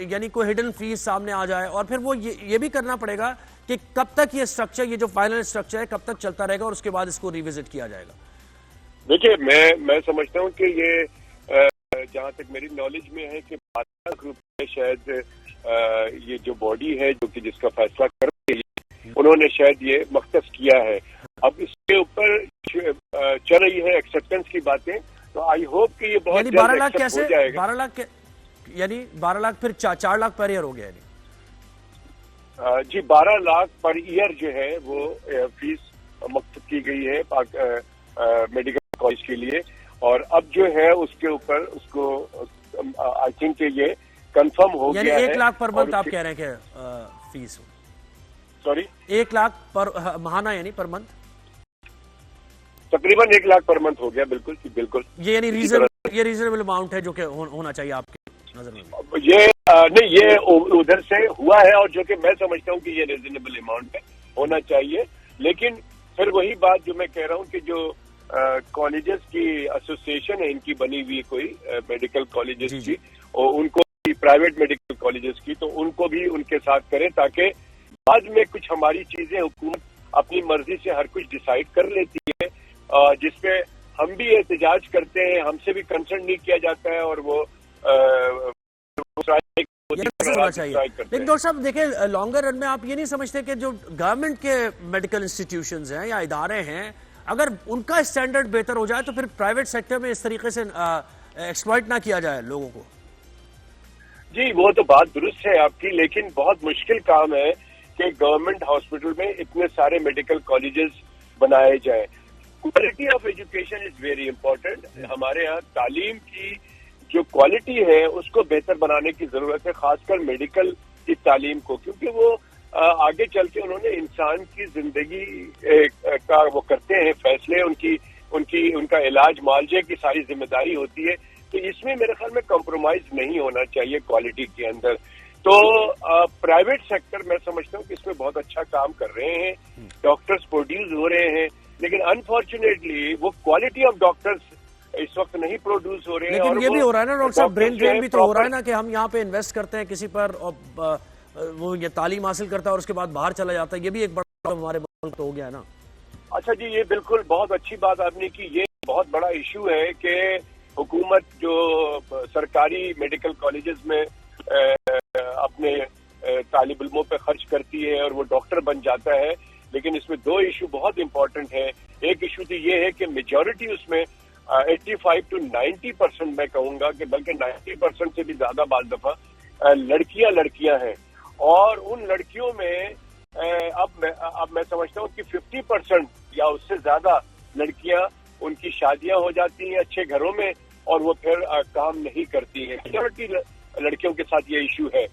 यानी कोई हिडन फीस सामने आ जाए, और फिर वो ये भी करना पड़ेगा कि कब तक ये स्ट्रक्चर, ये जो फाइनल स्ट्रक्चर है, कब तक चलता रहेगा और उसके बाद इसको रिविजिट किया जाएगा। देखिए, मैं समझता हूँ कि ये जहाँ तक मेरी नॉलेज में है कि 12 लाख रुपए शायद ये जो बॉडी है जो कि जिसका फैसला कर रही है, उन्होंने शायद ये मख्तस किया है। अब इसके ऊपर चल रही है एक्सेप्टेंस की बातें, तो आई होप कि ये बहुत जल्द 12 लाख एक्सेप्ट कैसे, हो जाएगा। 12 लाख यानी 12 लाख फिर 4 लाख पर ईयर हो गया यानी। जी, 12 लाख पर ईयर जो है वो फीस मख्तस की गई है मेडिकल कॉलेज के लिए, और अब जो है उसके ऊपर उसको आई थिंक ये कंफर्म हो गया है। 1 लाख पर मंथ आप कह रहे हैं कि फीस? सॉरी, 1 लाख पर महाना यानी पर मंथ? तकरीबन 1 लाख पर मंथ हो गया। बिल्कुल बिल्कुल, ये यानी रीजनेबल अमाउंट है जो कि होना चाहिए आपकी नजर में? ये नहीं, ये उधर से हुआ है और जो कि मैं समझता हूँ कि ये रीजनेबल अमाउंट है, होना चाहिए। लेकिन फिर वही बात जो मैं कह रहा हूँ कि जो कॉलेजेस की एसोसिएशन है इनकी बनी हुई कोई मेडिकल कॉलेजेस की, और उनको प्राइवेट मेडिकल कॉलेजेस की, तो उनको भी उनके साथ करें ताकि बाद में कुछ हमारी चीजें हुकूमत अपनी मर्जी से हर कुछ डिसाइड कर लेती है, जिसपे हम भी एहतजाज करते हैं, हमसे भी कंसर्न नहीं किया जाता है, और वो होना चाहिए। लेकिन डॉक्टर साहब देखिए, लॉन्गर रन में आप ये नहीं समझते कि जो गवर्नमेंट के मेडिकल इंस्टीट्यूशंस हैं या इदारे हैं, अगर उनका स्टैंडर्ड बेहतर हो जाए तो फिर प्राइवेट सेक्टर में इस तरीके से एक्सप्लॉइट ना किया जाए लोगों को? जी, वो तो बात दुरुस्त है आपकी, लेकिन बहुत मुश्किल काम है कि गवर्नमेंट हॉस्पिटल में इतने सारे मेडिकल कॉलेजेस बनाए जाए। Quality of education is very important. हमारे यहाँ तालीम की जो क्वालिटी है उसको बेहतर बनाने की जरूरत है, खासकर मेडिकल की तालीम को, क्योंकि वो आगे चल के उन्होंने इंसान की जिंदगी का वो करते हैं फैसले, उनका इलाज मुआवजे की सारी जिम्मेदारी होती है। तो इसमें मेरे ख्याल में कॉम्प्रोमाइज नहीं होना चाहिए क्वालिटी के अंदर। तो प्राइवेट सेक्टर मैं समझता हूँ कि इसमें बहुत अच्छा काम कर रहे हैं, डॉक्टर्स प्रोड्यूस हो रहे हैं, लेकिन अनफॉर्चुनेटली वो क्वालिटी ऑफ डॉक्टर्स इस वक्त नहीं प्रोड्यूस हो रहे हैं। लेकिन ये भी हो रहा है ना डॉक्टर साहब, ब्रेन ड्रेन भी तो हो रहा है ना, कि हम यहाँ पे इन्वेस्ट करते हैं किसी पर और वो ये तालीम हासिल करता है और उसके बाद बाहर चला जाता है। ये भी एक बड़ा हमारे मुल्क तो हो गया है ना। अच्छा जी, ये बिल्कुल बहुत अच्छी बात आपने की। ये बहुत बड़ा इशू है कि हुकूमत जो सरकारी मेडिकल कॉलेजेस में अपने तालिब इल्मों पे खर्च करती है और वो डॉक्टर बन जाता है, लेकिन इसमें दो इशू बहुत इंपॉर्टेंट है। एक इशू तो ये है कि मेजॉरिटी उसमें 85 to 90% मैं कहूंगा कि बल्कि 90% से भी ज्यादा बार दफा लड़कियां हैं, और उन लड़कियों में अब मैं समझता हूँ कि 50% या उससे ज्यादा लड़कियां, उनकी शादियां हो जाती हैं अच्छे घरों में और वो फिर काम नहीं करती हैं। मेजॉरिटी लड़कियों के साथ ये इशू है।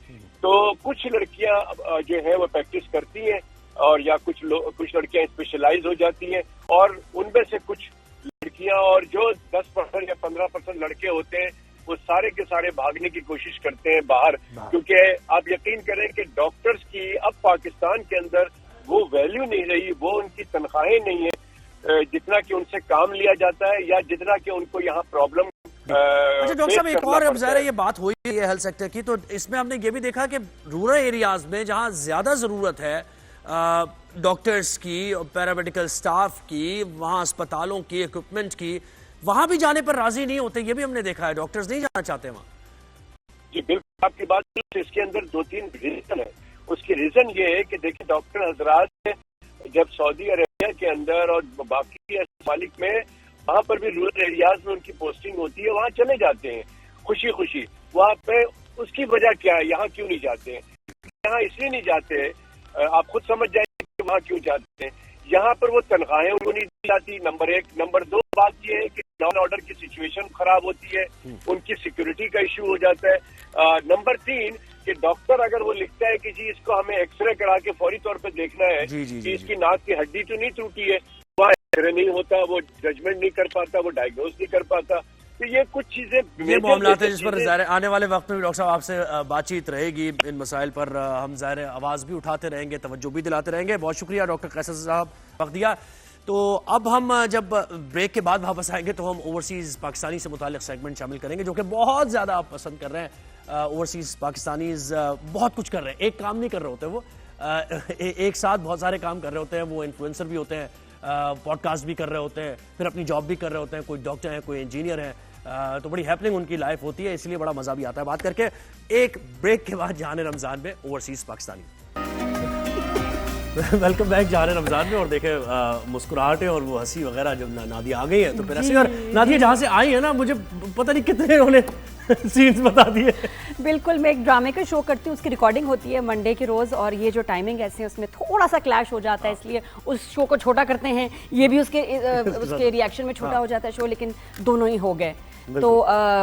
तो कुछ लड़कियां जो है वो प्रैक्टिस करती हैं, और या कुछ लड़कियां स्पेशलाइज हो जाती हैं, और उनमें से कुछ लड़कियां और जो 10% या 15% लड़के होते हैं वो सारे के सारे भागने की कोशिश करते हैं बाहर, क्योंकि आप यकीन करें कि डॉक्टर्स की अब पाकिस्तान के अंदर वो वैल्यू नहीं रही, वो उनकी तनख्वाहें नहीं है जितना कि उनसे काम लिया जाता है या जितना कि उनको यहाँ प्रॉब्लम। अच्छा डॉक्टर साहब, एक और अब ज़ाहिर ये बात हुई है हेल्थ सेक्टर की, तो इसमें हमने ये भी देखा कि रूरल एरियाज में जहाँ ज्यादा जरूरत है डॉक्टर्स की, पैरामेडिकल स्टाफ की, वहाँ अस्पतालों की, इक्विपमेंट की, वहां भी जाने पर राजी नहीं होते। ये भी हमने देखा है, डॉक्टर्स नहीं जाना चाहते वहाँ। जी बिल्कुल, आपकी बात। इसके अंदर 2-3 रीजन है। उसकी रीजन ये है कि देखिए, डॉक्टर हजरात जब सऊदी अरेबिया के अंदर और बाकी ममालिक में, वहां पर भी रूरल एरियाज में उनकी पोस्टिंग होती है, वहां चले जाते हैं खुशी खुशी। वहां पे उस उसकी वजह क्या है, यहाँ क्यों नहीं जाते हैं? यहाँ इसलिए नहीं जाते हैं, आप खुद समझ जाएंगे कि वहाँ क्यों जाते हैं। यहाँ पर वो तनख्वाहें उनको नहीं दी जाती, नंबर 1। नंबर 2 बात ये है कि लॉ एंड ऑर्डर की सिचुएशन खराब होती है, उनकी सिक्योरिटी का इश्यू हो जाता है। नंबर 3 कि डॉक्टर अगर वो लिखता है कि जी इसको हमें एक्सरे करा के फौरी तौर पे देखना है कि इसकी नाक की हड्डी तो नहीं टूटी है, वहाँ एक्सरे नहीं होता, वो जजमेंट नहीं कर पाता, वो डायग्नोज नहीं कर पाता। तो ये कुछ चीजें, ये मामला है जिस पर ज़ाहिर आने वाले वक्त में भी डॉक्टर साहब आपसे बातचीत रहेगी। इन मसाइल पर हम ज़ाहिर आवाज़ भी उठाते रहेंगे, तवज्जो भी दिलाते रहेंगे। बहुत शुक्रिया डॉक्टर कैसर साहब, वक्त दिया। तो अब हम जब ब्रेक के बाद वापस आएंगे तो हम ओवरसीज़ पाकिस्तानी से मुताल्लिक सेगमेंट शामिल करेंगे, जो कि बहुत ज़्यादा आप पसंद कर रहे हैं। ओवरसीज़ पाकिस्तानीज़ बहुत कुछ कर रहे हैं, एक काम नहीं कर रहे होते वो, एक साथ बहुत सारे काम कर रहे होते हैं। वो इन्फ्लुएंसर भी होते हैं, पॉडकास्ट भी कर रहे होते हैं, फिर अपनी जॉब भी कर रहे होते हैं, कोई डॉक्टर हैं, कोई इंजीनियर हैं। तो बड़ी हैपनिंग उनकी लाइफ होती है, इसलिए बड़ा मजा भी आता है बात करके। एक ब्रेक के बाद जहान रमजान में ओवरसीज पाकिस्तानी। वेलकम बैक जहान रमजान में। और देखे मुस्कुराहटें और वो हंसी वगैरह जब नादिया आ गई है तो फिर ऐसे। और नादिया जहाँ से आई है ना, मुझे पता नहीं कितने उन्होंने सीन्स बता दिए। बिल्कुल, मैं एक ड्रामे का शो करती हूँ, उसकी रिकॉर्डिंग होती है मंडे के रोज़, और ये जो टाइमिंग ऐसे उसमें थोड़ा सा क्लैश हो जाता है, इसलिए उस शो को छोटा करते हैं। ये भी उसके रिएक्शन में छोटा हो जाता है शो, लेकिन दोनों ही हो गए। तो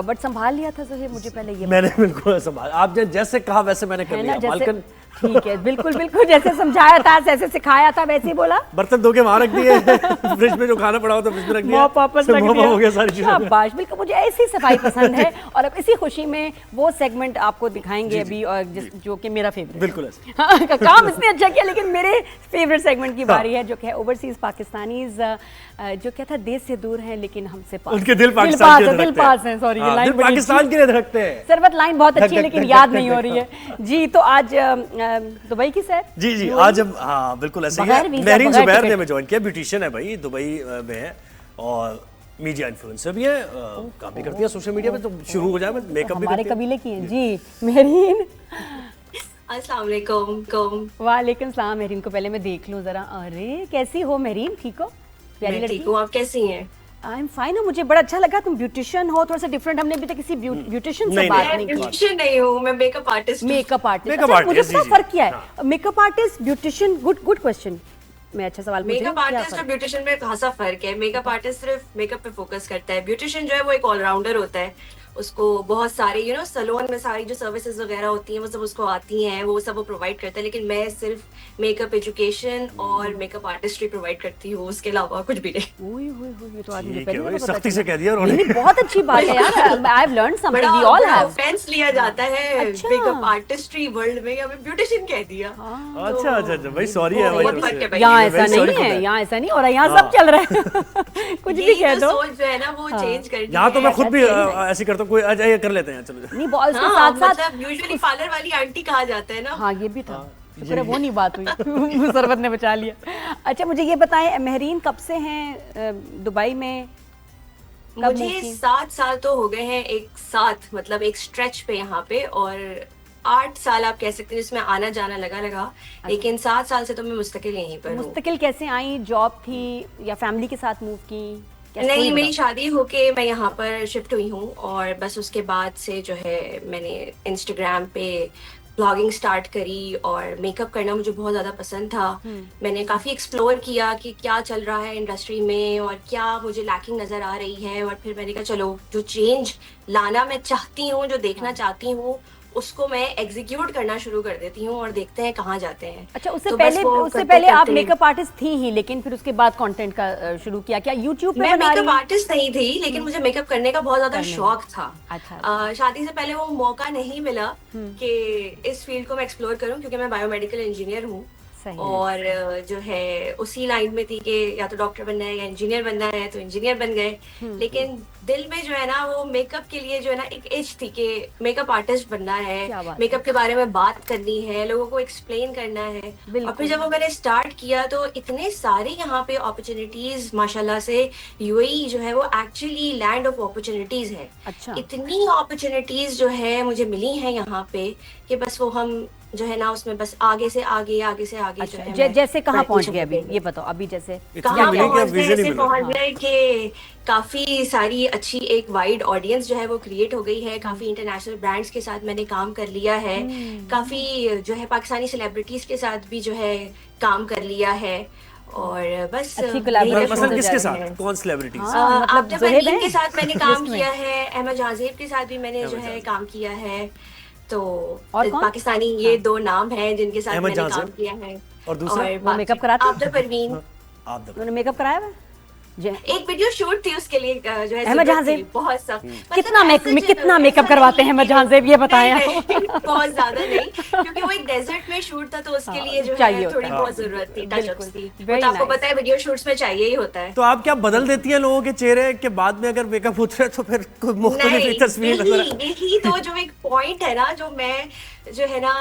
बट संभाल लिया था ज़ोहैब, मुझे पहले ये मैंने बिल्कुल संभाल, आप जैसे कहा वैसे मैंने कर लिया मालकन। ठीक है, बिल्कुल बिल्कुल जैसे समझाया था, जैसे सिखाया था वैसे ही बोला। बर्तन धो के वहां रख दिए, फ्रिज में जो खाना पड़ा होता फ्रिज में रख दिया, वापस रख दिया, हो गया सारी चीजें। शाबाश, बिल्कुल मुझे ऐसी सफाई पसंद है। और अब इसी खुशी में वो सेगमेंट आपको दिखाएंगे अभी, और जो कि मेरा फेवरेट। बिल्कुल काम इसने अच्छा किया, लेकिन मेरे फेवरेट सेगमेंट की बारी है, जो कि है ओवरसीज पाकिस्तानीज, जो क्या था, देश से दूर हैं लेकिन हमसे पास, उनके दिल पाकिस्तान के दिल पास है। सॉरी, ये लाइन पाकिस्तान के लिए रखते हैं। सरबत लाइन बहुत अच्छी है लेकिन याद नहीं हो रही है जी। तो आज दुबई की सैर जी आज हम, हाँ बिल्कुल ऐसे ही है। महरीन जुबैर ने हमें ज्वाइन किया, ब्यूटिशियन है भाई, दुबई में है और मीडिया इन्फ्लुएंसर भी है, काम भी करती है सोशल मीडिया पे। तो शुरू हो जाए, मेकअप भी हमारे कबीले की है जी महरीन। अस्सलाम वालेकुम। वालेकुम सलाम। महरीन को पहले मैं देख लूं जरा। अरे कैसी हो महरीन, ठीक हो? मैं ठीक हूँ, आप कैसी हैं? आई एम फाइन हूँ, मुझे बड़ा अच्छा लगा। तुम ब्यूटिशियन हो, थोड़ा सा डिफरेंट, हमने अभी तक किसी ब्यूटिशियन से बात नहीं की। ब्यूटिशियन नहीं हूँ, मैं मेकअप आर्टिस्ट। मेकअप आर्टिस्ट, मुझे थोड़ा फर्क क्या है? Makeup artist, beautician, good question. मैं अच्छा सवाल पूछ रही हूं। मेकअप आर्टिस्ट और ब्यूटिशियन में खासा फर्क है। मेकअप आर्टिस्ट सिर्फ मेकअप पे फोकस करता है, ब्यूटिशियन जो है वो एक ऑलराउंडर होता है। उसको बहुत सारे सैलून में सारी जो सर्विसेज वगैरह होती हैं वो सब उसको आती हैं, वो सब वो प्रोवाइड करता है। लेकिन मैं सिर्फ मेकअप एजुकेशन और मेकअप आर्टिस्ट्री प्रोवाइड करती हूँ, उसके अलावा कुछ भी नहीं। ये तो आज मुझे पहले सख्ती से कह दिया उन्होंने। बहुत अच्छी बात है यार, I have learned something, we all have. Offence लिया जाता है मेकअप आर्टिस्ट्री वर्ल्ड में, हमें ब्यूटिशियन कह दिया। अच्छा भाई, सॉरी है भाई। यहाँ ऐसा नहीं है, यहाँ ऐसा नहीं, और यहाँ सब चल रहा है। कुछ भी कह दो, सोच जो है ना वो चेंज करनी है। यहाँ तो मैं खुद भी ऐसे करता हूँ, कोई ये कर लेते हैं, चलो नहीं उसके साथ साथ यूजुअली पार्लर वाली आंटी कहा जाता है ना। हाँ ये भी था, शुक्र है वो नहीं बात हुई। सरबत ने बचा लिया। अच्छा मुझे ये बताएं महरीन, कब से हैं दुबई में? मुझे 7 साल तो हो गए हैं एक साथ, मतलब एक स्ट्रेच पे यहाँ पे, और 8 साल आप कह सकते हैं जिसमें आना जाना लगा। लेकिन 7 साल से तो मैं मुस्तकिल यहीं पर हूँ। मुस्तकिल कैसे आई? जॉब थी या फैमिली के साथ मूव की? नहीं, मेरी शादी होके मैं यहाँ पर शिफ्ट हुई हूँ, और बस उसके बाद से जो है मैंने इंस्टाग्राम पे ब्लॉगिंग स्टार्ट करी, और मेकअप करना मुझे बहुत ज़्यादा पसंद था। मैंने काफ़ी एक्सप्लोर किया कि क्या चल रहा है इंडस्ट्री में और क्या मुझे लैकिंग नज़र आ रही है, और फिर मैंने कहा चलो जो चेंज लाना मैं चाहती हूँ, जो देखना चाहती हूँ, उसको मैं एग्जीक्यूट करना शुरू कर देती हूँ और देखते हैं कहाँ जाते हैं। अच्छा, उससे पहले आप मेकअप आर्टिस्ट थी ही, लेकिन फिर उसके बाद कंटेंट का शुरू किया क्या यूट्यूब पे? मैं मेकअप आर्टिस्ट नहीं थी, लेकिन मुझे मेकअप करने का बहुत ज्यादा शौक था। अच्छा। शादी से पहले वो मौका नहीं मिला कि इस फील्ड को मैं एक्सप्लोर करूँ, क्योंकि मैं बायोमेडिकल इंजीनियर हूँ और जो है उसी लाइन में थी कि या तो डॉक्टर बनना है या इंजीनियर बनना है, तो इंजीनियर बन गए। लेकिन दिल में जो है ना वो मेकअप के लिए जो है ना एक एज थी कि मेकअप आर्टिस्ट बनना है, मेकअप के बारे में बात करनी है, लोगों को एक्सप्लेन करना है। और फिर जब वो मैंने स्टार्ट किया तो इतने सारे यहाँ पे अपॉर्चुनिटीज माशाल्लाह से, यूएई जो है वो एक्चुअली लैंड ऑफ अपॉर्चुनिटीज है। अच्छा। इतनी अपॉर्चुनिटीज जो है मुझे मिली हैं यहाँ पे कि बस वो हम जो है ना उसमें बस आगे से आगे जो है मैं जैसे कहाँ बढ़ती पहुंच गए चली अभी गई। ये बताओ, अभी जैसे कहाँ मिली कि पहुंच अब गए, vision ही ऐसे मिला। पहुंच गए कि काफी सारी अच्छी एक वाइड ऑडियंस जो है वो क्रिएट हो गई है, काफी इंटरनेशनल ब्रांड्स के साथ मैंने काम कर लिया है, काफी जो है पाकिस्तानी सेलिब्रिटीज के साथ भी जो है काम कर लिया है, और बस अच्छी यही collaboration देखो। मसलन होते जा किसके रहे हैं। साथ, कौन सेलिब्रिटीज? मतलब आफताब ज़ोहेब परवीन हैं के साथ मैंने काम लिस्ट में। किया है, अहमद जहांजेब के साथ भी मैंने जो है काम किया है, तो और कौन? पाकिस्तानी ये दो नाम हैं जिनके साथ अहमद मैंने काम जहांजेब। किया है। और दूसरा? और वो मेकअप कराते हैं? आफताब परवीन आप दबा। उन्होंने मेकअप कराया हुआ है? एक वीडियो शूट थी उसके लिए जो है अहमद जरूरत जहांजेब? थी, बहुत सा मतलब कितना ऐसा कितना ऐसा मेकअप करवाते हैं नहीं अहमद कि- जहांजेब, ये बताएं आप। नहीं, बहुत ज्यादा नहीं, क्योंकि वो एक डेजर्ट में शूट था तो उसके लिए जो चाहिए है होता थोड़ी है। बहुत जरूरत थी, बिल्कुल, टचअप्स थी, वो very तो आपको nice। पता है वीडियो शूट्स में चाहिए ही होता है। तो आप क्या बदल देती हैं लोगों के चेहरे के बाद में, अगर मेकअप उतरे तो फिर कोई मुख्तलिफ नहीं, तस्वीर नजर आए? यही तो जो एक पॉइंट है ना, जो मैं जो है ना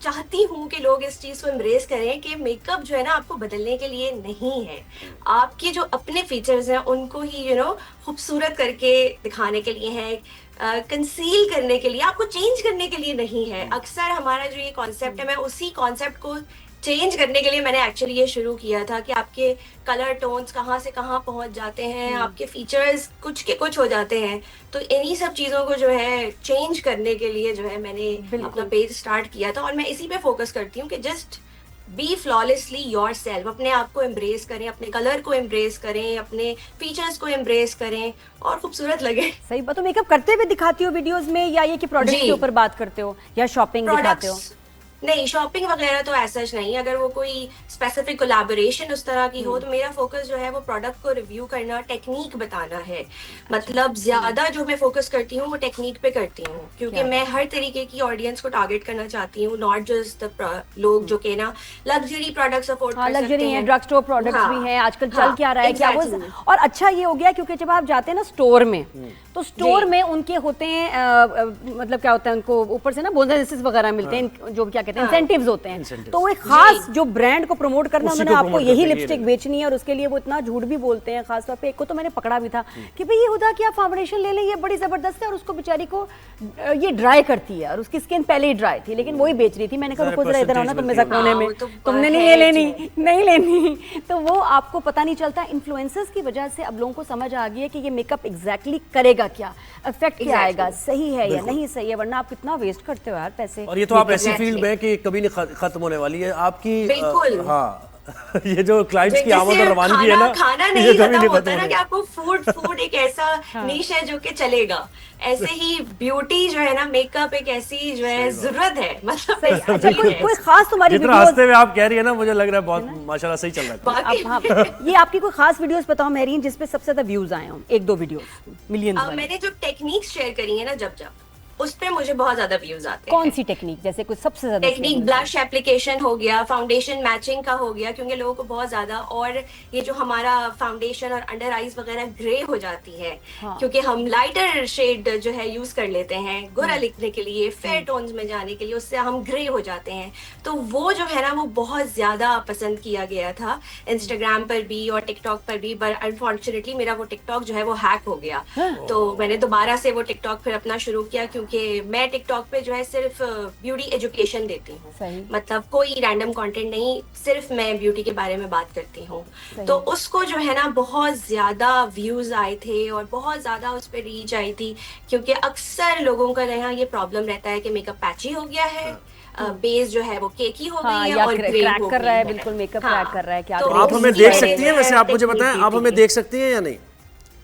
चाहती हूँ कि लोग इस चीज को एम्ब्रेस करें कि मेकअप जो है ना आपको बदलने के लिए नहीं है, आपके जो अपने फीचर्स हैं उनको ही खूबसूरत करके दिखाने के लिए है, कंसील करने के लिए, आपको चेंज करने के लिए नहीं है। अक्सर हमारा जो ये कॉन्सेप्ट है, मैं उसी कॉन्सेप्ट को चेंज करने के लिए मैंने एक्चुअली ये शुरू किया था कि आपके कलर टोन्स कहाँ से कहाँ पहुंच जाते हैं, आपके फीचर्स कुछ के कुछ हो जाते हैं, तो इन्हीं सब चीज़ों को जो है चेंज करने के लिए जो है मैंने अपना पेज स्टार्ट किया था, और मैं इसी पे फोकस करती हूँ कि just be flawlessly your self, अपने आप को एम्ब्रेस करें, अपने कलर को एम्ब्रेस करें, अपने फीचर्स को एम्ब्रेस करें और खूबसूरत लगे। सही बात। तो मेकअप करते हुए दिखाती हो वीडियोस में, या ये कि प्रोडक्ट जी। के ऊपर बात करते हो, या शॉपिंग दिखाते हो? नहीं, शॉपिंग वगैरह तो ऐसा नहीं, अगर वो कोई स्पेसिफिक कोलैबोरेशन उस तरह की हो तो मेरा फोकस जो है वो प्रोडक्ट को रिव्यू करना, टेक्निक बताना है। मतलब ज्यादा जो मैं फोकस करती हूँ वो टेक्निक पे करती हूँ, क्योंकि मैं हर तरीके की ऑडियंस को टारगेट करना चाहती हूँ, नॉट जस्ट द लोग जो कि ना लग्जरी प्रोडक्ट्स अफोर्ड कर सकते लग्जरी है, हैं। ड्रग स्टोर प्रोडक्ट्स हाँ, भी हैं आजकल, चल हाँ, क्या रहा है क्या वो। exactly। और अच्छा ये हो गया क्योंकि जब आप जाते हैं ना स्टोर में, तो स्टोर जी। में उनके होते हैं मतलब क्या होता है, उनको ऊपर से ना बोनसेस वगैरह मिलते हैं, जो क्या कहते हैं इंसेंटिव्स होते हैं, तो वो एक खास जो ब्रांड को प्रमोट करना, उसी उन्होंने को आपको promote यही करते हैं, लिपस्टिक बेचनी है, और उसके लिए वो इतना झूठ भी बोलते हैं। खासतौर पे एक को तो मैंने पकड़ा भी था कि भाई ये हुदा कि आप फाउंडेशन ले लें, ये बड़ी जबरदस्त है, और उसको बेचारी को ये ड्राई करती है, और उसकी स्किन पहले ही ड्राई थी लेकिन वही बेच रही थी। मैंने कहा रुको जरा इधर आओ ना, तुम में कोने में, हाँ, वो तो तुमने नहीं ये लेनी, नहीं लेनी, तो वो आपको पता नहीं चलता। इन्फ्लुएंसर्स की वजह से अब लोगों को समझ आ गई है कि ये मेकअप एग्जैक्टली करेगा क्या, इफेक्ट क्या आएगा, सही है या नहीं सही है, वरना आप कितना वेस्ट करते हो यार पैसे। और ये तो आप ऐसी फील्ड में कि कभी नहीं खत्म होने वाली है आपकी। बिल्कुल। हाँ ये जो क्लाइंट्स की जैसे आमद और रवानगी है ना, खाना ये नहीं कभी खत्म नहीं होता खत्म ना, होने कि आपको फूड एक ऐसा नीश है जो कि चलेगा, ऐसे ही ब्यूटी जो है ना, मेकअप एक ऐसी जो है जरूरत है, मतलब अच्छा, कोई खास तुम्हारी जितना वीडियोस, हंसते हुए आप कह रही है ना, मुझे लग रहा है बहुत माशाल्लाह सही चल रहा है। बाकी हाँ, ये आपकी कोई खास वीडियोस बताओ मेहरीन, जिसपे सबसे ज्यादा व्यूज आए हों, एक दो वीडियोस मिलियंस वाले। मैंने जो टेक्निक्स शेयर करी है ना, जब उस पे मुझे बहुत ज्यादा व्यूज आते हैं। कौन सी टेक्निक, जैसे कुछ सबसे ज्यादा टेक्निक ब्लश एप्लीकेशन हो गया, फाउंडेशन मैचिंग का हो गया, क्योंकि लोगों को बहुत ज्यादा, और ये जो हमारा फाउंडेशन और अंडर आईज वगैरह ग्रे हो जाती है, क्योंकि हम लाइटर शेड जो है यूज कर लेते हैं गोरा लिखने के लिए, फेयर टोन्स में जाने के लिए, उससे हम ग्रे हो जाते हैं। तो वो जो है ना वो बहुत ज्यादा पसंद किया गया था इंस्टाग्राम पर भी और टिकटॉक पर भी, पर अनफॉर्चुनेटली मेरा वो टिकटॉक जो है वो हैक हो गया, तो मैंने दोबारा से वो टिकटॉक फिर अपना शुरू किया, क्योंकि मैं टिकटॉक पे जो है सिर्फ ब्यूटी एजुकेशन देती हूँ, मतलब कोई रैंडम कंटेंट नहीं, सिर्फ मैं ब्यूटी के बारे में बात करती हूँ। तो उसको जो है ना बहुत ज्यादा व्यूज आए थे और बहुत ज्यादा उस पर रीच आई थी, क्योंकि अक्सर लोगों का यहाँ ये प्रॉब्लम रहता है कि मेकअप पैची हो गया है, बेस जो है वो केकी हो गई है और ग्रे क्रैक हो कर रहा है, गई बिल्कुल मेकअप क्रैक कर रहा है। क्या तो आप हमें उसकी देख वजह सकती हैं से वैसे, आप मुझे बताएं, आप हमें देख सकती हैं या नहीं?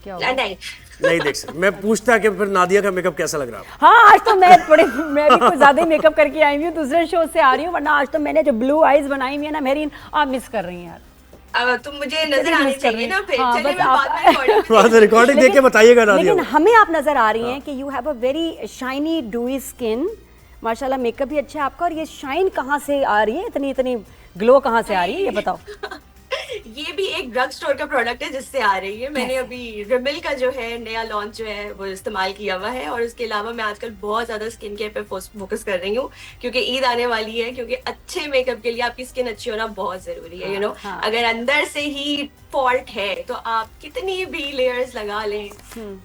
क्या नहीं नहीं देख सकते। मैं पूछता कि फिर नादिया का मेकअप कैसा लग रहा है? हाँ, आज तो मैं भी कुछ ज्यादा ही मेकअप करके आई हुई हूँ, दूसरे शो से आ रही हूँ, वरना आज तो मैंने जो ब्लू आईज बनाई हुई है ना मेहरीन, आप मिस कर रही हैं यार। तुम मुझे नजर आनी चाहिए ना फिर। हाँ, चलिए बस मैं आप- बाद में रिकॉर्डिंग देख के बताइएगा नादिया लेकिन को। हमें आप नजर आ रही हैं कि you have a very shiny डूई skin, माशाल्लाह मेकअप भी अच्छा है आपका, और ये शाइन कहाँ से आ रही है, इतनी इतनी ग्लो कहाँ से आ रही है, ये बताओ। ये भी एक ड्रग स्टोर का प्रोडक्ट है जिससे आ रही है। मैंने अभी रिमिल का जो है नया लॉन्च जो है वो इस्तेमाल किया हुआ है, और उसके अलावा मैं आजकल बहुत ज्यादा स्किन केयर पे फोकस कर रही हूँ, क्योंकि ईद आने वाली है, क्योंकि अच्छे मेकअप के लिए आपकी स्किन अच्छी होना बहुत जरूरी है। यू नो, अगर अंदर से ही फॉल्ट है तो आप कितनी भी लेयर्स लगा लें,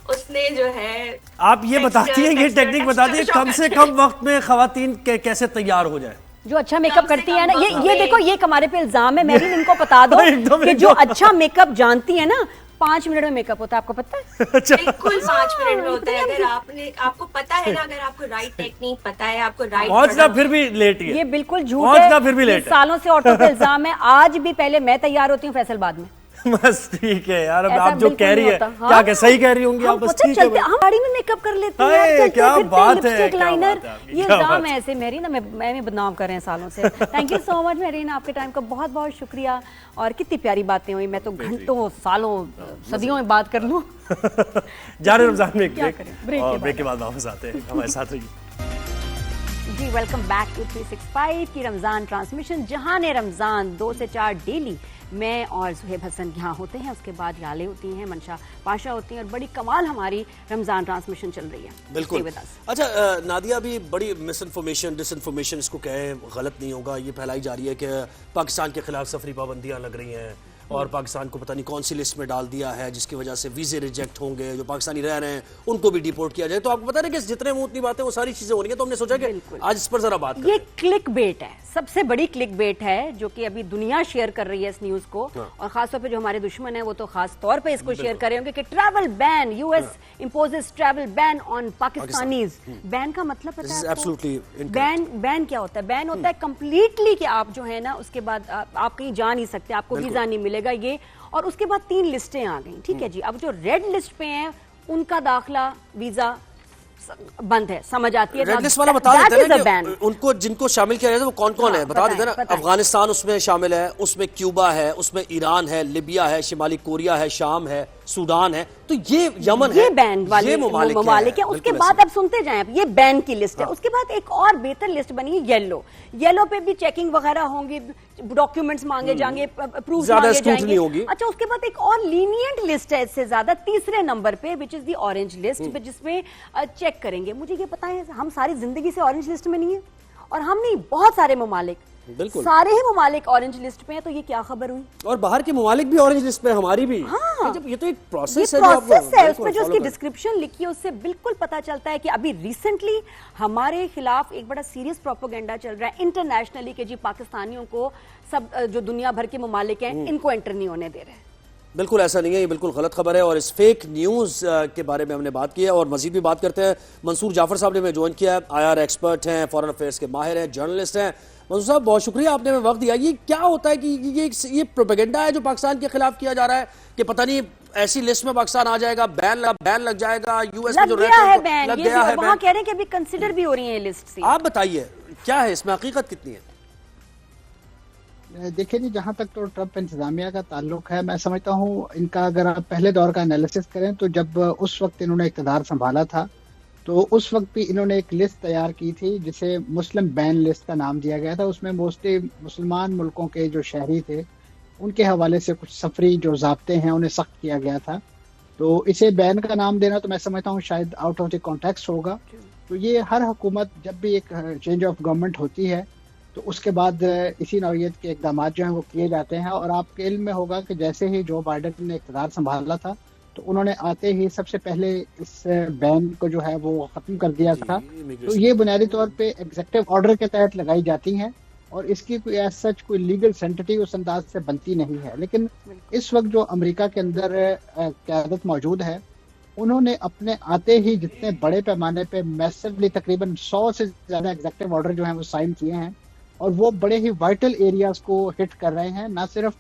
उसने जो है। आप ये बताती हैं, ये टेक्निक बताती है कम से कम वक्त में खवातीन कैसे तैयार हो जाए? जो अच्छा मेकअप कम से करती कम है ना, ये हमें- देखो, ये हमारे पे इल्जाम है, मेरी इनको बता दो कि जो अच्छा मेकअप जानती है ना 5 मिनट में मेकअप होता है, आपको पता है? बिल्कुल 5 मिनट में होता है। अगर आपको पता है ना, अगर आपको राइट टेक्निक पता है, आपको राइट पहुंचना फिर भी लेट ही है। ये बिल्कुल झूठ पहुंचना है, फिर भी ये लेट है। सालों से औरतों पे इल्जाम है। आज भी पहले मैं तैयार होती हूँ, फैसल बाद में। बस ठीक है यार, अब ऐसा आप जो बिल्कुल कह रही नहीं है होता। क्या सही कह रही होंगी आप, बस पता ठीक है चलते, भाई। हम गाड़ी में मेकअप कर लेते हैं हाय, यार, चलते क्या फिरते, बात है, लिपस्टिक, क्या लाइनर, बात है आपकी, ये क्या इल्जाम बात है ऐसे मेरी ना, मैं बदनाम कर रहे हैं सालों से। Thank you so much marine, आपके टाइम का बहुत बहुत शुक्रिया। और कितनी प्यारी बातें हुई, मैं तो घंटों सालों सदियों में बात कर लूँ। जा रहे रमजान में एक क्या ब्रेक, करें, ब्रेक और के ब्रेक के बाद वापस आते हैं, हमारे साथ रहिए। जी वेलकम बैक टू 365 की रमज़ान ट्रांसमिशन। जहां रमज़ान 2 से 4 डेली मैं और सुहेब हसन यहाँ होते हैं, उसके बाद याले होती हैं, मंशा पाशा होती हैं, और बड़ी कमाल हमारी रमज़ान ट्रांसमिशन चल रही है। बिल्कुल। अच्छा नादिया, अभी बड़ी मिस इन्फॉर्मेशन, डिसइन्फॉर्मेशन इसको कहे गलत नहीं होगा, ये फैलाई जा रही है कि पाकिस्तान के खिलाफ सफरी पाबंदियां लग रही हैं और पाकिस्तान को पता नहीं कौन सी लिस्ट में डाल दिया है, जिसकी वजह से वीजे रिजेक्ट होंगे, जो पाकिस्तानी रह रहे हैं उनको भी डिपोर्ट किया जाए। तो आपको पता है कि जितने मुंह उतनी बातें, वो सारी चीजें हो रही हैं, तो हमने सोचा कि आज इस पर जरा बात करें। ये क्लिक बेट है, सबसे बड़ी क्लिक बेट है, जो कि अभी दुनिया शेयर कर रही है इस न्यूज को, और खासतौर पे जो हमारे दुश्मन है वो तो खास तौर पे इसको शेयर कर रहे होंगे कि travel ban, US imposes travel ban on Pakistanis. Ban का मतलब पता है आपको? बैन क्या होता है? बैन होता है कंप्लीटली कि आप जो है ना, उसके बाद आप कहीं जा नहीं सकते, आपको वीजा नहीं मिलेगा ये। और उसके बाद 3 लिस्टें आ गई, ठीक है जी। अब जो रेड लिस्ट पे हैं उनका दाखला वीजा बंद है, समझ आती है। रेड लिस्ट वाला बता देते हैं ना कि उनको जिनको शामिल किया जाए वो कौन कौन है, बता देते हैं ना। अफगानिस्तान उसमें शामिल है, उसमें क्यूबा है, उसमें ईरान है, लिबिया है, शिमाली कोरिया है, शाम है, सूडान है, तो ये यमन है, ये बैन वाले ममालिक है। उसके बाद अब सुनते जाएं, अब ये बैन की लिस्ट है। उसके बाद एक और बेहतर लिस्ट बनी है, येलो पे भी चेकिंग वगैरह होंगी, डॉक्यूमेंट्स मांगे जाएंगे, प्रूफ मांगे जाएंगे। अच्छा, उसके बाद एक और लीनियंट लिस्ट है इससे ज्यादा, तीसरे नंबर पे, which is the orange list, जिसमें चेक करेंगे। मुझे ये पता है, हम सारी जिंदगी से ऑरेंज लिस्ट में नहीं है, और हम नहीं, बहुत सारे ममालिक, बिल्कुल सारे ही ममालिक ऑरेंज लिस्ट पे हैं। तो ये क्या खबर हुई? और बाहर के ममालिक भी ऑरेंज लिस्ट पे, हमारी भी। हाँ, ये तो एक प्रोसेस है, उसमें जो उसकी डिस्क्रिप्शन लिखी है उससे बिल्कुल पता चलता है कि अभी रिसेंटली हमारे खिलाफ एक बड़ा सीरियस प्रोपेगेंडा चल रहा है इंटरनेशनली कि जी पाकिस्तानियों को, सब जो दुनिया भर के ममालिक हैं, इनको एंटर नहीं होने दे रहे। बिल्कुल ऐसा नहीं है, ये बिल्कुल गलत खबर है, और इस फेक न्यूज़ के बारे में हमने बात की है। और मजीद भी बात करते हैं। मंसूर जाफर साहब ने हमें ज्वाइन किया है, IR एक्सपर्ट हैं, फॉरेन अफेयर्स के माहिर हैं, जर्नलिस्ट हैं। मंसूर साहब, बहुत शुक्रिया, आपने हमें वक्त दिया। ये क्या होता है कि ये प्रोपेगेंडा है जो पाकिस्तान के खिलाफ किया जा रहा है कि पता नहीं ऐसी लिस्ट में पाकिस्तान आ जाएगा, बैन लग जाएगा, यूएस में जो रहते हैं लग गया है, वहां कह रहे हैं कि अभी कंसिडर भी हो रही है लिस्ट। आप बताइए क्या है इसमें, हकीकत कितनी है? देखिए जी, जहाँ तक तो ट्रंप इंतजामिया का ताल्लुक है, मैं समझता हूँ इनका अगर आप पहले दौर का एनालिसिस करें तो जब उस वक्त इन्होंने इक़्तिदार संभाला था तो उस वक्त भी इन्होंने एक लिस्ट तैयार की थी जिसे मुस्लिम बैन लिस्ट का नाम दिया गया था। उसमें मोस्टली मुसलमान मुल्कों के जो शहरी थे उनके हवाले से कुछ सफरी जो ज़ाब्ते हैं उन्हें सख्त किया गया था। तो इसे बैन का नाम देना तो मैं समझता हूँ शायद आउट ऑफ द कॉन्टेक्स्ट होगा। तो ये हर हुकूमत जब भी एक चेंज ऑफ गवर्नमेंट होती है तो उसके बाद इसी नौइयत के इक़दाम जो हैं वो किए जाते हैं। और आपके इल्म में होगा कि जैसे ही जो बाइडन ने इक़्तिदार संभाला था तो उन्होंने आते ही सबसे पहले इस बैन को जो है वो ख़त्म कर दिया था। तो ये बुनियादी तौर पे एग्जीक्यूटिव ऑर्डर के तहत लगाई जाती हैं और इसकी कोई एज सच कोई लीगल सेंटिटी उस अंदाज से बनती नहीं है। लेकिन इस वक्त जो अमेरिका के अंदर क़यादत मौजूद है, उन्होंने अपने आते ही जितने बड़े पैमाने पे मैसिवली तकरीबन 100 से ज़्यादा एग्जीक्यूटिव ऑर्डर जो हैं वो साइन किए हैं और वो बड़े ही वाइटल एरियाज को हिट कर रहे हैं, ना सिर्फ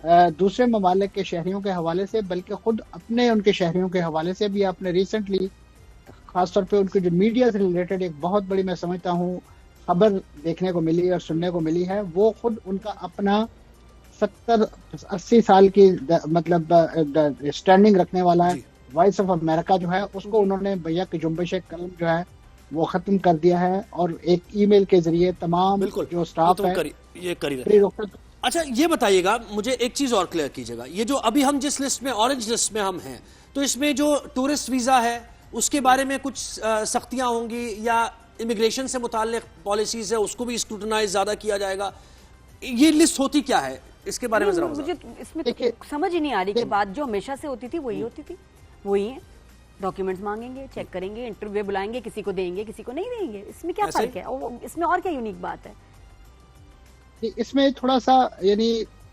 दूसरे ममालिक के शहरियों के हवाले से बल्कि खुद अपने उनके शहरियों के हवाले से भी। आपने रिसेंटली खासतौर पे उनकी जो मीडिया से रिलेटेड एक बहुत बड़ी मैं समझता हूँ खबर देखने को मिली और सुनने को मिली है, वो खुद उनका अपना 70-80 साल की मतलब स्टैंडिंग रखने वाला है वॉइस ऑफ अमेरिका जो है, उसको उन्होंने भैया की जुम्बिश कलम जो है वो खत्म कर दिया है और एक ईमेल के जरिए तमाम जो स्टाफ है ये करिए। अच्छा ये बताइएगा मुझे एक चीज और क्लियर कीजिएगा, ये जो अभी हम जिस लिस्ट में ऑरेंज लिस्ट में हम हैं तो इसमें जो टूरिस्ट वीजा है उसके बारे में कुछ सख्तियां होंगी या इमिग्रेशन से मुताल्लिक पॉलिसीज है उसको भी स्क्रूटनाइज ज्यादा किया जाएगा, ये लिस्ट होती क्या है इसके बारे में जरा मुझे इसमें समझ ही नहीं आ रही कि बात जो हमेशा से होती थी वही होती थी, वही है। डॉक्यूमेंट्स मांगेंगे, चेक करेंगे, इंटरव्यू बुलाएंगे, किसी को देंगे किसी को नहीं देंगे, इसमें क्या फर्क है? इसमें और क्या यूनिक बात है? कि इसमें थोड़ा सा यानी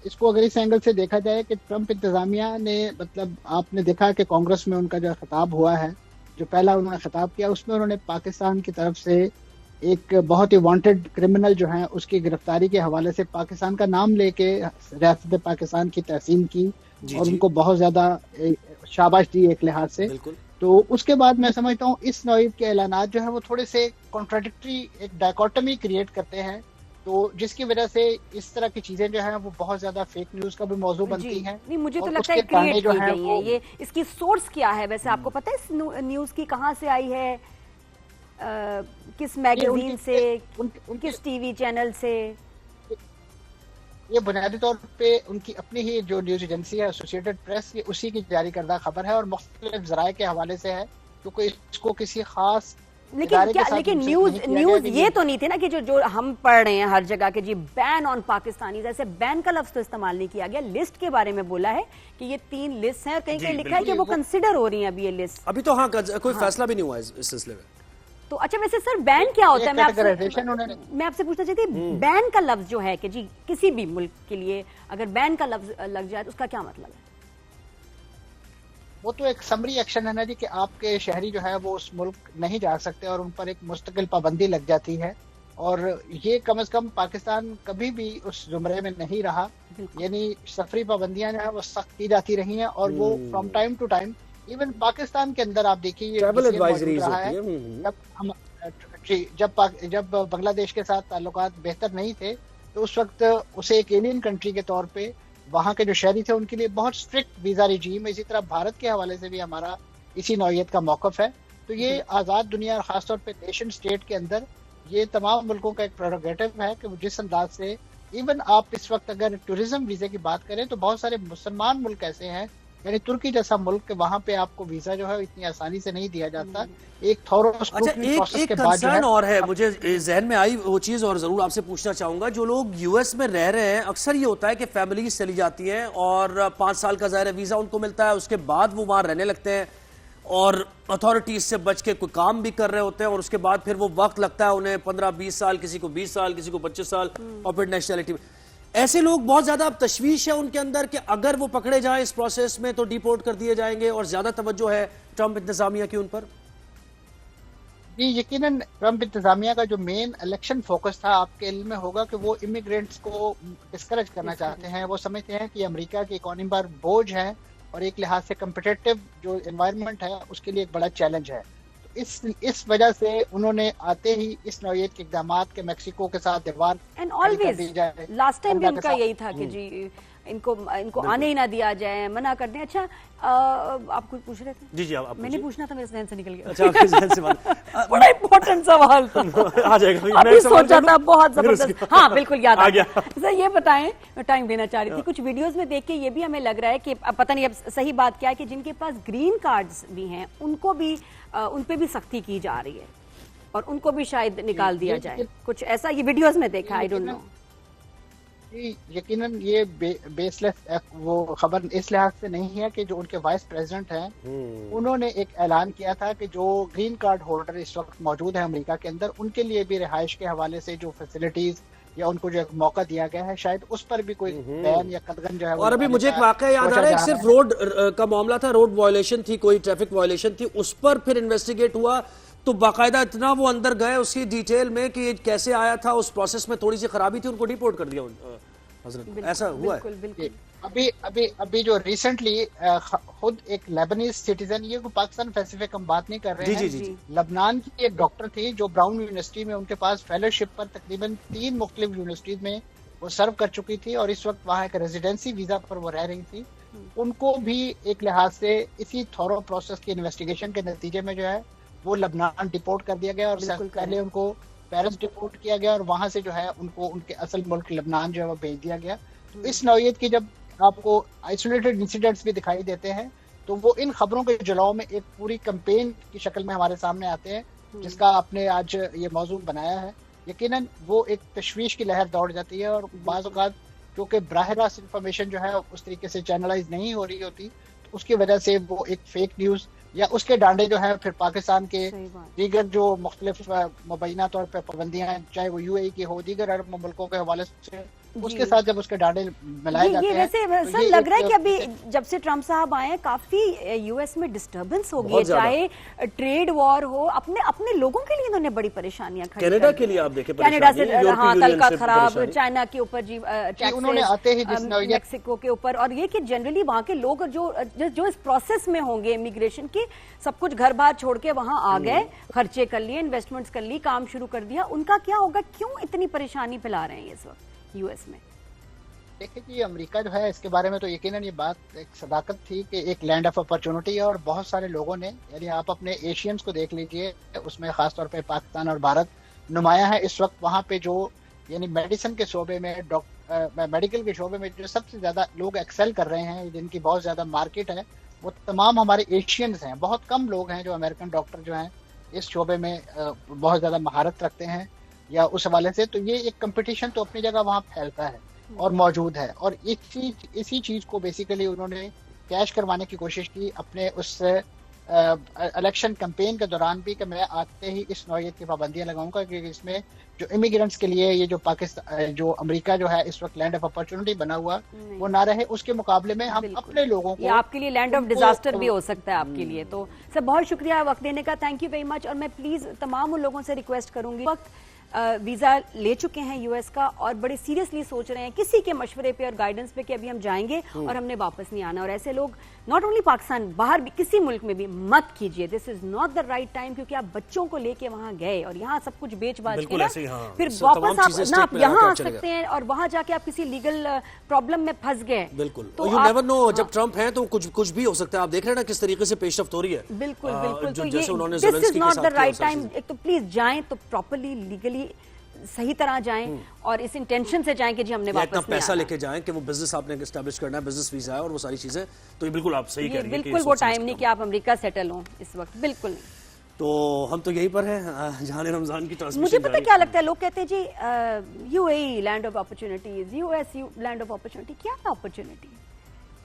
इसको अगर इस एंगल से देखा जाए कि ट्रंप इंतजामिया ने मतलब आपने देखा कि कांग्रेस में उनका जो खिताब हुआ है, जो पहला उन्होंने खिताब किया उसमें उन्होंने पाकिस्तान की तरफ से एक बहुत ही वांटेड क्रिमिनल जो है उसकी गिरफ्तारी के हवाले से पाकिस्तान का नाम लेके रियासत पाकिस्तान की तहसीन की और उनको बहुत ज्यादा शाबाश दी एक लिहाज से। तो उसके बाद मैं समझता हूँ इस नौईद के ऐलानात जो है वो थोड़े से कॉन्ट्राडिक्टरी एक डायकोटमी क्रिएट करते हैं, तो जिसकी वजह से इस तरह की चीजें जो हैं वो बहुत ज्यादा फेक न्यूज का भी मौजू बनती हैं। नहीं, मुझे तो लगता है क्रिएट की गई है ये। इसकी सोर्स क्या है वैसे आपको पता है इस न्यूज की, कहाँ से आई है, किस मैगजीन से, किस टीवी चैनल से? ये बुनियादी तौर पे उनकी अपनी ही जो न्यूज एजेंसी है एसोसिएटेड प्रेस, ये उसी की जारी करदा खबर है और मुख्तलिफ जराए के हवाले से है, क्योंकि इसको किसी खास लेकिन न्यूज ये तो नहीं थी ना कि जो हम पढ़ रहे हैं हर जगह के जी बैन ऑन पाकिस्तानी, जैसे बैन का लफ्ज तो इस्तेमाल नहीं किया गया, लिस्ट के बारे में बोला है कि ये 3 लिस्ट हैं और कहीं कहीं लिखा है कि वो कंसिडर हो रही है अभी ये लिस्ट। अभी तो हाँ कोई फैसला भी नहीं हुआ इस सिलसिले में। तो अच्छा वैसे सर बैन क्या होता है? मैं आपसे पूछना चाहती हूँ बैन का लफ्ज जो है कि जी किसी भी मुल्क के लिए अगर बैन का लफ्ज लग जाए तो उसका क्या मतलब है? वो तो एक समरी एक्शन है ना जी, कि आपके शहरी जो है वो उस मुल्क नहीं जा सकते और उन पर एक मुस्तकिल पाबंदी लग जाती है, और ये कम से कम पाकिस्तान कभी भी उस जुमरे में नहीं रहा, यानी सफरी पाबंदियां जो है वो सख्त की जाती रही हैं और वो from time to time even Pakistan के अंदर आप देखिए ट्रैवल एडवाइजरीज रहा है। जब बांग्लादेश के साथ ताल्लुकात बेहतर नहीं थे तो उस वक्त उसे एक एलियन कंट्री के तौर पे वहाँ के जो शहरी थे उनके लिए बहुत स्ट्रिक्ट वीजा रिजीम है। इसी तरह भारत के हवाले से भी हमारा इसी नौइयत का मौकफ है। तो ये आज़ाद दुनिया और खासतौर पे नेशन स्टेट के अंदर ये तमाम मुल्कों का एक प्रेरोगेटिव है कि जिस अंदाज से इवन आप इस वक्त अगर टूरिज्म वीजे की बात करें तो बहुत सारे मुसलमान मुल्क ऐसे हैं, यानी तुर्की जैसा मुल्क, वहाँ पे आपको वीजा जो है इतनी आसानी से नहीं दिया जाता। एक थोरो स्क्रूटनी प्रोसेस के बाद कंसर्न और है मुझे जहन में आई वो चीज और जरूर आपसे पूछना चाहूंगा। जो लोग यूएस में रह रहे हैं अक्सर ये होता है कि फैमिलीज चली जाती हैं और 5 साल का ज़ाहिर वीजा उनको मिलता है, उसके बाद वो वहां रहने लगते हैं और अथॉरिटीज से बच के कोई काम भी कर रहे होते हैं और उसके बाद फिर वो वक्त लगता है उन्हें 15-20 साल, किसी को 20 साल, किसी को 25 साल और फिर नेशनलिटी में। ऐसे लोग बहुत ज्यादा अब तशवीश है उनके अंदर कि अगर वो पकड़े जाएं इस प्रोसेस में तो डिपोर्ट कर दिए जाएंगे और ज्यादा तवज्जो है ट्रंप इंतजामिया की उन पर। जी यकीनन ट्रंप इंतजामिया का जो मेन इलेक्शन फोकस था आपके इल्म में होगा कि वो इमिग्रेंट्स को डिस्करेज करना चाहते हैं। वो समझते हैं कि अमेरिका की इकोनॉमी पर बोझ है और एक लिहाज से कम्पिटिटिव जो एनवायरनमेंट है उसके लिए एक बड़ा चैलेंज है। इस वजह से उन्होंने आते ही इस नौइयत के इक़दामात के मेक्सिको के साथ दीवार एंड ऑलवेज लास्ट टाइम भी उनका यही था कि जी इनको आने ही ना दिया जाए, मना कर दें। अच्छा आप कुछ पूछ रहे थे? जी आप मैंने पूछना था, मेरे जहन से निकल गया। अच्छा आपके जहन से बड़ा इंपॉर्टेंट सवाल था, आ जाएगा। अभी सोचा था, बहुत जबरदस्त। हाँ बिल्कुल याद आ गया। सर ये बताएं, मैं टाइम देना चाह रही थी, कुछ वीडियोस में देख के ये भी हमें लग रहा है कि पता नहीं अब सही बात क्या है कि जिनके पास ग्रीन कार्ड्स भी हैं उनको भी उन पे भी सख्ती की जा रही है और उनको भी शायद निकाल दिया जाए, कुछ ऐसा ये वीडियोस में देखा। आई डोंट नो। यकीनन ये बेसलेस वो खबर इस लिहाज से नहीं है कि जो उनके वाइस प्रेसिडेंट हैं उन्होंने एक ऐलान किया था कि जो ग्रीन कार्ड होल्डर इस वक्त मौजूद है अमेरिका के अंदर उनके लिए भी रिहाइश के हवाले से जो फैसिलिटीज या उनको जो एक मौका दिया गया है शायद उस पर भी कोई बैन या कदगन जो है। और अभी मुझे एक वाकया याद आ रहा है, सिर्फ रोड का मामला था, रोड वायलेशन थी, कोई ट्रैफिक वायलेशन थी, उस पर फिर इन्वेस्टिगेट हुआ तो बाकायदा इतना वो अंदर गए उसकी डिटेल में कि कैसे आया था, उस प्रोसेस में थोड़ी सी खराबी थी, उनको डिपोर्ट कर दिया हजरत। ऐसा हुआ है अभी जो रिसेंटली खुद एक लेबनीज सिटीजन, ये पाकिस्तान पैसिफिक हम बात नहीं कर रहे हैं, जी। लबनान की एक डॉक्टर थी जो ब्राउन यूनिवर्सिटी में उनके पास फेलोशिप पर तकरीबन 3 मुख्तलिफ यूनिवर्सिटीज में वो सर्व कर चुकी थी और इस वक्त वहाँ एक रेजिडेंसी वीजा पर वो रह रही थी। उनको भी एक लिहाज से इसी थॉरो प्रोसेस की इन्वेस्टिगेशन के नतीजे में जो है वो लबनान डिपोर्ट कर दिया गया और पहले उनको पेरिस डिपोर्ट किया गया और वहां से जो है उनको उनके असल मुल्क लबनान जो है वो भेज दिया गया। तो इस नौइयत की जब आपको आइसोलेटेड इंसिडेंट्स भी दिखाई देते हैं तो वो इन खबरों के जलाव में एक पूरी कैंपेन की शक्ल में हमारे सामने आते हैं जिसका आपने आज ये मौजूद बनाया है। यकीनन वो एक तशवीश की लहर दौड़ जाती है और बाज़ औक़ात क्योंकि बराह रास्त इंफॉर्मेशन जो है उस तरीके से चैनलाइज नहीं हो रही होती तो उसकी वजह से वो एक फेक न्यूज़ या उसके डांडे जो है फिर पाकिस्तान के दीगर जो मुख्तलिफ मुबैना तौर पर पाबंदियां चाहे वो UAE की हो, दीगर अरब मुल्कों के हवाले से उसके साथ जब उसके डांडे मिलाए जाते हैं, वैसे तो सर लग रहा है कि अभी जब से ट्रम्प साहब आए हैं काफी यूएस में डिस्टर्बेंस हो गई है, चाहे ट्रेड वॉर हो, अपने अपने लोगों के लिए इन्होंने बड़ी परेशानियां खड़ी कनाडा के लिए आप देखें, कनाडा से हाँ तलका खराब, चाइना के ऊपर जी उन्होंने आते ही मेक्सिको के ऊपर, और ये कि जनरली वहाँ के लोग जो इस प्रोसेस में होंगे इमिग्रेशन के, सब कुछ घर बार छोड़ के वहाँ आ गए, खर्चे कर लिए, इन्वेस्टमेंट्स कर ली, काम शुरू कर दिया, उनका क्या होगा? क्यों इतनी परेशानी फैला रहे हैं इस वक्त यूएस में? देखिए जी, अमेरिका जो है इसके बारे में तो यकीनन ये बात एक सदाकत थी कि एक लैंड ऑफ अपॉर्चुनिटी है, और बहुत सारे लोगों ने, यानी आप अपने एशियंस को देख लीजिए, उसमें खासतौर पे पाकिस्तान और भारत नुमाया है इस वक्त वहाँ पे, जो यानी मेडिसिन के शोबे में, मेडिकल के शोबे में जो सबसे ज्यादा लोग एक्सेल कर रहे हैं, जिनकी बहुत ज्यादा मार्केट है, वो तमाम हमारे एशियंस हैं। बहुत कम लोग हैं जो अमेरिकन डॉक्टर जो हैं इस शोबे में बहुत ज्यादा महारत रखते हैं या उस हवाले से, तो ये एक कंपटीशन तो अपनी जगह वहाँ फैलता है और मौजूद है, और इसी चीज को बेसिकली उन्होंने कैश करवाने की कोशिश की अपने उस इलेक्शन कैंपेन के दौरान भी, कि मैं आते ही इस नौयत की पाबंदियां लगाऊंगा, क्योंकि इसमें जो इमिग्रेंट्स के लिए ये जो पाकिस्तान, जो अमेरिका जो है इस वक्त लैंड ऑफ अपॉर्चुनिटी बना हुआ, वो ना रहे, उसके मुकाबले में हम अपने लोगों को, आपके लिए लैंड ऑफ डिजास्टर भी हो सकता है आपके लिए। तो सर बहुत शुक्रिया वक्त देने का, थैंक यू वेरी मच। और मैं प्लीज तमाम उन लोगों से रिक्वेस्ट करूंगी, वक्त वीजा ले चुके हैं यूएस का और बड़े सीरियसली सोच रहे हैं किसी के मशवरे पे और गाइडेंस पे कि अभी हम जाएंगे और हमने वापस नहीं आना, और ऐसे लोग नॉट ओनली पाकिस्तान, बाहर भी किसी मुल्क में भी मत कीजिए। This is not the right time, क्योंकि आप बच्चों को लेके वहां गए और यहाँ सब कुछ बेच बाच के ना, फिर वापस आप यहाँ आ सकते हैं और वहां जाके आप किसी लीगल प्रॉब्लम में फंस गए। बिल्कुल, तो यू नेवर नो, जब ट्रम्प है तो कुछ भी हो सकता है। आप देख रहे हैं ना किस तरीके से पेशरफ्त हो रही है। बिल्कुल बिल्कुल, तो जैसे उन्होंने this is not the right time. एक तो प्लीज जाएं तो प्रॉपर्ली लीगली सही तरह जाएं और इस इंटेंशन से जाएं कि जी हमने वापस इतना पैसा लेके जाएं कि वो बिजनेस आपने एस्टैब्लिश करना है, बिजनेस वीजा है और वो सारी चीजें, तो ये बिल्कुल आप सही कह रही हैं। बिल्कुल वो टाइम नहीं कि आप अमेरिका सेटल हो इस वक्त, बिल्कुल नहीं। तो हम तो यहीं पर हैं जहां रमजान की ट्रांसमिशन। मुझे पता क्या लगता है, लोग कहते हैं जी UAE land of opportunities, US land of opportunity. क्या है अपॉर्चुनिटी?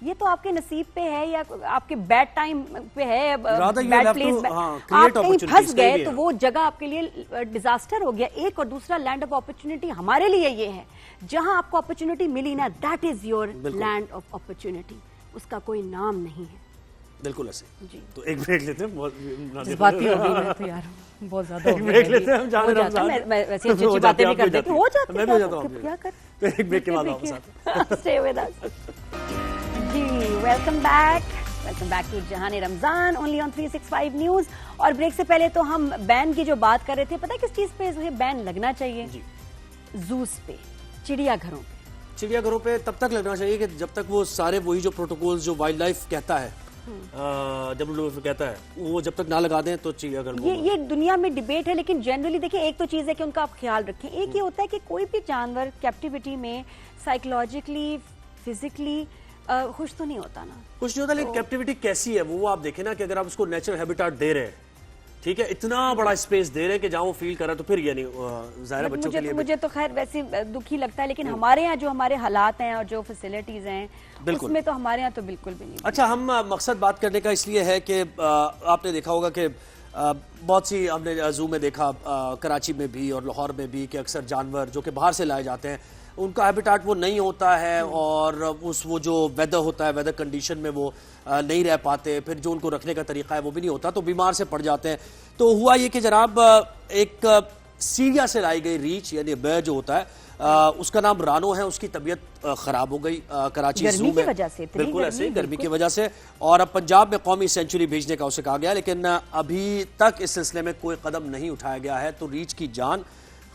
ये तो आपके नसीब पे है या आपके बैड टाइम पे है, बैड प्लेस, आप कहीं फंस गए तो वो जगह आपके लिए डिजास्टर हो गया। एक और दूसरा, लैंड ऑफ अपॉर्चुनिटी हमारे लिए ये है, जहां आपको अपॉर्चुनिटी मिली ना, that is your land of opportunity, उसका कोई नाम नहीं है। बिल्कुल ऐसे जी। तो एक ब्रेक लेते हैं, जज्बाती हो गई मैं तो यार, बहुत ज्यादा एक ब्रेक लेते हैं, हम जाने रमजान, मैं वैसे अच्छी बातें भी करते हैं, हो जाती है, मैं भी हो जाता हूं, क्या कर, तो एक ब्रेक के बाद वापस स्टे विद अस जी। वेलकम बैक टू जहाने रमजान ओनली ऑन 365 न्यूज। और ब्रेक से पहले तो हम बैन की जो बात कर रहे थे, पता है किस चीज पे बैन लगना चाहिए? जी, जूस पे, चिड़ियाघरों पे। चिड़ियाघरों पे तब तक लगना चाहिए कि जब तक वो सारे वही जो प्रोटोकॉल जो वाइल्ड लाइफ कहता है, WWF कहता है, वो जब तक ना लगा दें तो चिड़ियाघर ये दुनिया में डिबेट है, लेकिन जनरली देखिए, एक तो चीज है कि उनका आप ख्याल रखें, एक ये होता है कि कोई भी जानवर कैप्टिविटी में साइकोलॉजिकली, फिजिकली खुश तो नहीं होता ना, कुछ नहीं होता। लेकिन कैप्टिविटी कैसी है वो आप देखें ना, कि अगर आप उसको नेचुरल हैबिटेट दे रहे हैं, ठीक है, इतना बड़ा स्पेस दे रहे हैं कि जहाँ वो फील कर रहा है, तो फिर ये नहीं ज़ाहिर बच्चों के लिए मुझे तो खैर वैसे दुखी लगता है, लेकिन हमारे यहाँ जो हमारे हालात हैं और जो फैसिलिटीज हैं उसमें तो हमारे यहाँ तो बिल्कुल भी नहीं। अच्छा, हम मकसद बात करने का इसलिए है कि आपने देखा होगा कि बहुत सी हमने जू में देखा, कराची में भी और लाहौर में भी, कि अक्सर जानवर जो कि बाहर से लाए जाते हैं उनका हैबिटेट वो नहीं होता है, और वो जो वेदर होता है, वेदर कंडीशन में वो नहीं रह पाते, फिर जो उनको रखने का तरीका है वो भी नहीं होता, तो बीमार से पड़ जाते हैं। तो हुआ ये कि जनाब एक सीरिया से लाई गई रीछ यानी बेर जो होता है, उसका नाम रानो है, उसकी तबीयत खराब हो गई कराची जू में, बिल्कुल ऐसे गर्मी की वजह से, और अब पंजाब में कौमी सेंचुरी भेजने का उसे कहा गया, लेकिन अभी तक इस सिलसिले में कोई कदम नहीं उठाया गया है। तो रीछ की जान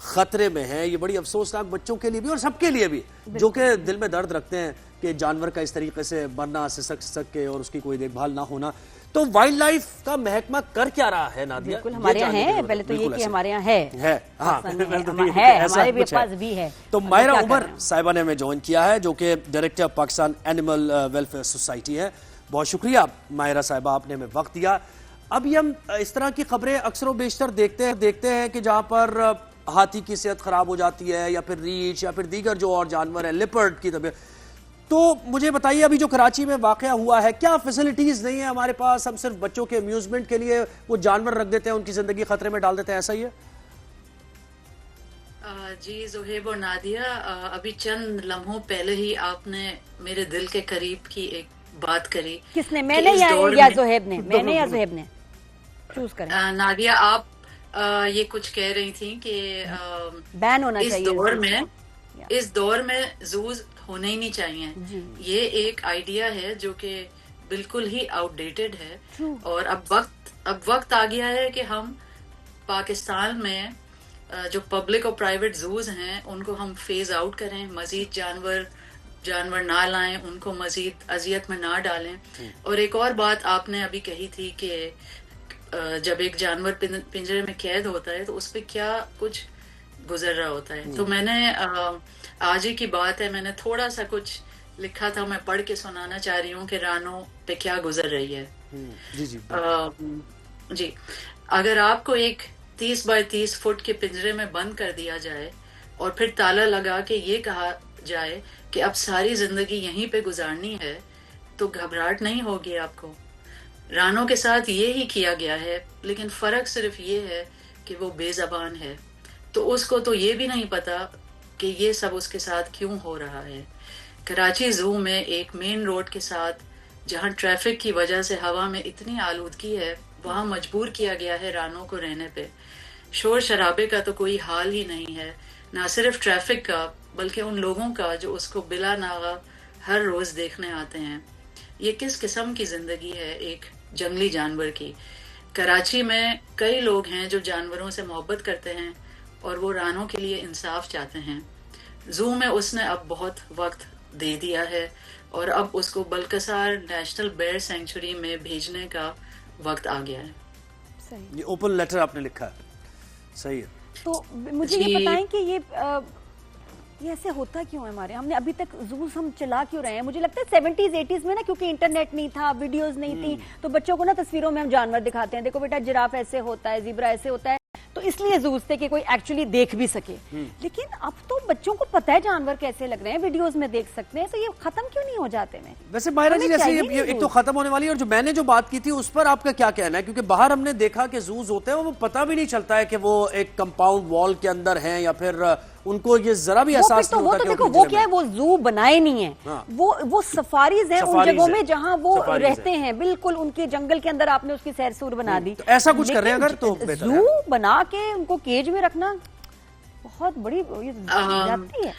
खतरे में है। ये बड़ी अफसोसनाक बच्चों के लिए भी और सबके लिए भी, जो कि दिल में दर्द रखते हैं कि जानवर का इस तरीके से मरना, सिसक के और उसकी कोई देखभाल ना होना। तो वाइल्ड लाइफ का महकमा कर क्या रहा है नादिया? बिल्कुल हमारे यहाँ है, पहले तो ये कि हमारे यहाँ है, हाँ, हमारे पास भी है। तो मायरा उमर साहिबा ने हमें ज्वाइन किया है, जो कि director Pakistan animal welfare society है। बहुत शुक्रिया मायरा साहिबा, आपने हमें वक्त दिया। अभी हम इस तरह की खबरें अक्सर बेशतर देखते हैं कि जहाँ पर हाथी की सेहत खराब हो जाती है, या फिर रीछ, या फिर दीगर जो और जानवर है, लिपर्ड की तबीयत। तो मुझे बताइए, अभी जो कराची में वाकया हुआ है, क्या फैसिलिटीज नहीं है हमारे पास? हम सिर्फ बच्चों के अम्यूजमेंट के लिए वो जानवर रख देते हैं, उनकी जिंदगी खतरे में डाल देते हैं, ऐसा ही है? जी ज़ुहैब और नादिया, अभी चंद लम्हों पहले ही आपने मेरे दिल के करीब की एक बात करी। किसने, मैंने या ज़ुहैब ने? मैंने या ज़ुहैब ने? चूज करें। नादिया, आप ये कुछ कह रही थी कि बैन होना चाहिए इस दौर में जूज होने ही नहीं चाहिए। ये एक आइडिया है जो कि बिल्कुल ही आउटडेटेड है और अब वक्त आ गया है कि हम पाकिस्तान में जो पब्लिक और प्राइवेट जूज हैं उनको हम फेज आउट करें, मजीद जानवर ना लाएं, उनको मजीद अजियत में ना डालें। और एक और बात आपने अभी कही थी कि जब एक जानवर पिंजरे में कैद होता है तो उस पर क्या कुछ गुजर रहा होता है। तो मैंने आज ही की बात है, मैंने थोड़ा सा कुछ लिखा था, मैं पढ़ के सुनाना चाह रही हूँ कि रानो पे क्या गुजर रही है। जी, अगर आपको एक 30 बाय 30 फुट के पिंजरे में बंद कर दिया जाए और फिर ताला लगा के ये कहा जाए कि अब सारी जिंदगी यहीं पे गुजारनी है, तो घबराहट नहीं होगी आपको। रानो के साथ ये ही किया गया है, लेकिन फर्क सिर्फ ये है कि वो बेजबान है, तो उसको तो ये भी नहीं पता कि ये सब उसके साथ क्यों हो रहा है। कराची जू में एक मेन रोड के साथ जहां ट्रैफिक की वजह से हवा में इतनी आलूदगी है, वहां मजबूर किया गया है रानो को रहने पे। शोर शराबे का तो कोई हाल ही नहीं है, ना सिर्फ ट्रैफिक का बल्कि उन लोगों का जो उसको बिला नागा हर रोज देखने आते हैं। ये किस किस्म की जिंदगी है एक जंगली जानवर की। कराची में कई लोग हैं जो जानवरों से मोहब्बत करते हैं और वो रानो के लिए इंसाफ चाहते हैं। जू में उसने अब बहुत वक्त दे दिया है और अब उसको बलकसार नेशनल बेयर सेंचुरी में भेजने का वक्त आ गया है। सही, ये ओपन लेटर आपने लिखा है, सही है। तो मुझे ये बताएं कि ये ऐसे होता क्यों है हमारे, हमने अभी तक जूस हम चला क्यों रहे हैं? मुझे लगता है 70s 80s में ना, क्योंकि इंटरनेट नहीं था, वीडियोस नहीं थी, तो बच्चों को ना तस्वीरों में हम जानवर दिखाते हैं, देखो बेटा जिराफ ऐसे होता है, ज़ीब्रा ऐसे होता है, तो इसलिए जूस थे कि कोई एक्चुअली देख भी सके। लेकिन अब तो बच्चों को पता है जानवर कैसे लग रहे हैं, वीडियोस में देख सकते हैं, तो ये खत्म क्यों नहीं हो जाते हैं? वैसे माहिरा जी, जैसे ये एक तो खत्म होने वाली है, और जो मैंने जो बात की थी उस पर आपका क्या कहना है? क्योंकि बाहर हमने देखा कि जूस होते हैं वो पता भी नहीं चलता है कि वो एक कंपाउंड वॉल के अंदर हैं या फिर उनको ये जरा भी एहसास नहीं होता। तो देखो वो क्या है, वो जू बनाए नहीं है। हाँ। वो सफारीज हैं उन जगहों में जहां वो रहते हैं, बिल्कुल उनके जंगल के अंदर आपने उसकी सैरसूर बना दी। तो ऐसा कुछ कर रहे हैं अगर तो जू बना के उनको केज में रखना बहुत बड़ी जाती है।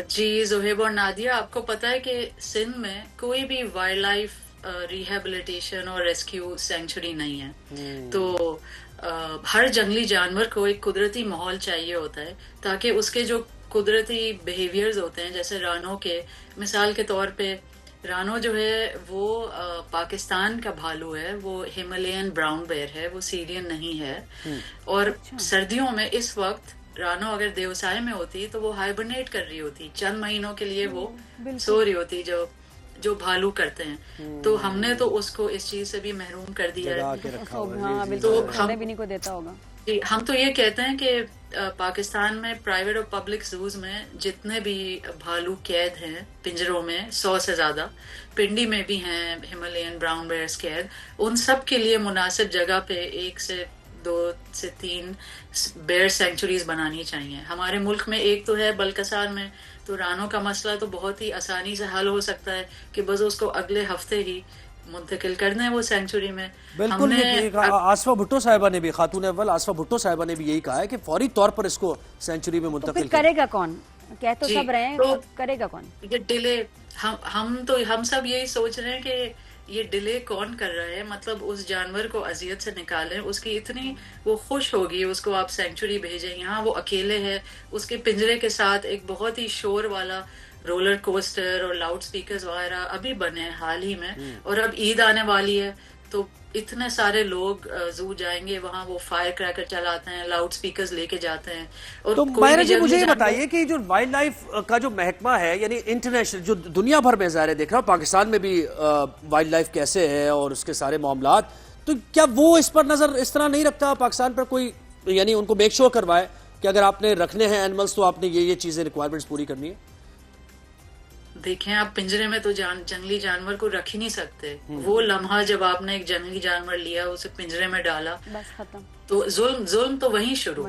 जी ज़ुहैब और नादिया, आपको पता है कि सिंध में कोई भी वाइल्ड लाइफ रिहेबिलिटेशन और रेस्क्यू सेंचुरी नहीं है। तो हर जंगली जानवर को एक कुदरती माहौल चाहिए होता है ताकि उसके जो कुदरती बिहेवियर्स होते हैं, जैसे रानो के मिसाल के तौर पे, रानो जो है वो पाकिस्तान का भालू है, वो हिमालयन ब्राउन बेयर है, वो सीरियन नहीं है। और सर्दियों में इस वक्त रानो अगर देवसाय में होती तो वो हाइबरनेट कर रही होती, चंद महीनों के लिए वो सो रही होती जो भालू करते हैं। तो हमने तो उसको इस चीज से भी महरूम कर दिया है। तो हम भी नहीं को देता होगा। हम तो ये कहते हैं कि पाकिस्तान में प्राइवेट और पब्लिक जूज में जितने भी भालू कैद हैं पिंजरों में, 100 से ज्यादा, पिंडी में भी हैं हिमालयन ब्राउन बेयर्स कैद, उन सब के लिए मुनासिब जगह पे 1 से 2 से 3 बेयर सेंचुरीज बनानी चाहिए। हमारे मुल्क में एक तो है बलकसार में, तो रानो का मसला तो बहुत ही आसानी से हल हो सकता है कि बस उसको अगले हफ्ते ही मुंतकिल करना है वो सेंचुरी में। बिल्कुल, आसफा भुट्टो साहिबा ने भी, खातून अव्वल आसफा भुट्टो साहिबा ने भी यही कहा है कि फौरी तौर पर इसको सेंचुरी में मुंतकिल करेगा कौन? कह तो सब रहे हैं, तो करेगा कौन? ये डिले हम सब यही सोच रहे हैं कि ये डिले कौन कर रहा है। मतलब उस जानवर को अजियत से निकालें, उसकी इतनी वो खुश होगी, उसको आप सेंचुरी भेजें, यहाँ वो अकेले है, उसके पिंजरे के साथ एक बहुत ही शोर वाला रोलर कोस्टर और लाउड स्पीकर्स वगैरह अभी बने हैं हाल ही में, और अब ईद आने वाली है तो इतने सारे लोग जू जाएंगे वहाँ, वो फायर क्रैकर चलाते हैं, लाउड स्पीकर्स लेके जाते हैं। और तो माहिरा जी मुझे ये बताइए कि जो वाइल्ड लाइफ का जो महकमा है, यानी इंटरनेशनल जो दुनिया भर में ज़ाहिर देख रहा हूँ, पाकिस्तान में भी वाइल्ड लाइफ कैसे है और उसके सारे मामलात, तो क्या वो इस पर नजर इस तरह नहीं रखता पाकिस्तान पर कोई, यानी उनको मेक श्योर करवाए कि अगर आपने रखने हैं एनिमल्स तो आपने ये चीजें रिक्वायरमेंट्स पूरी करनी है? देखें, आप पिंजरे में तो जंगली जानवर को रख ही नहीं सकते। वो लम्हा जब आपने एक जंगली जानवर लिया, उसे पिंजरे में डाला, बस खत्म। तो जुल्म तो वहीं शुरू।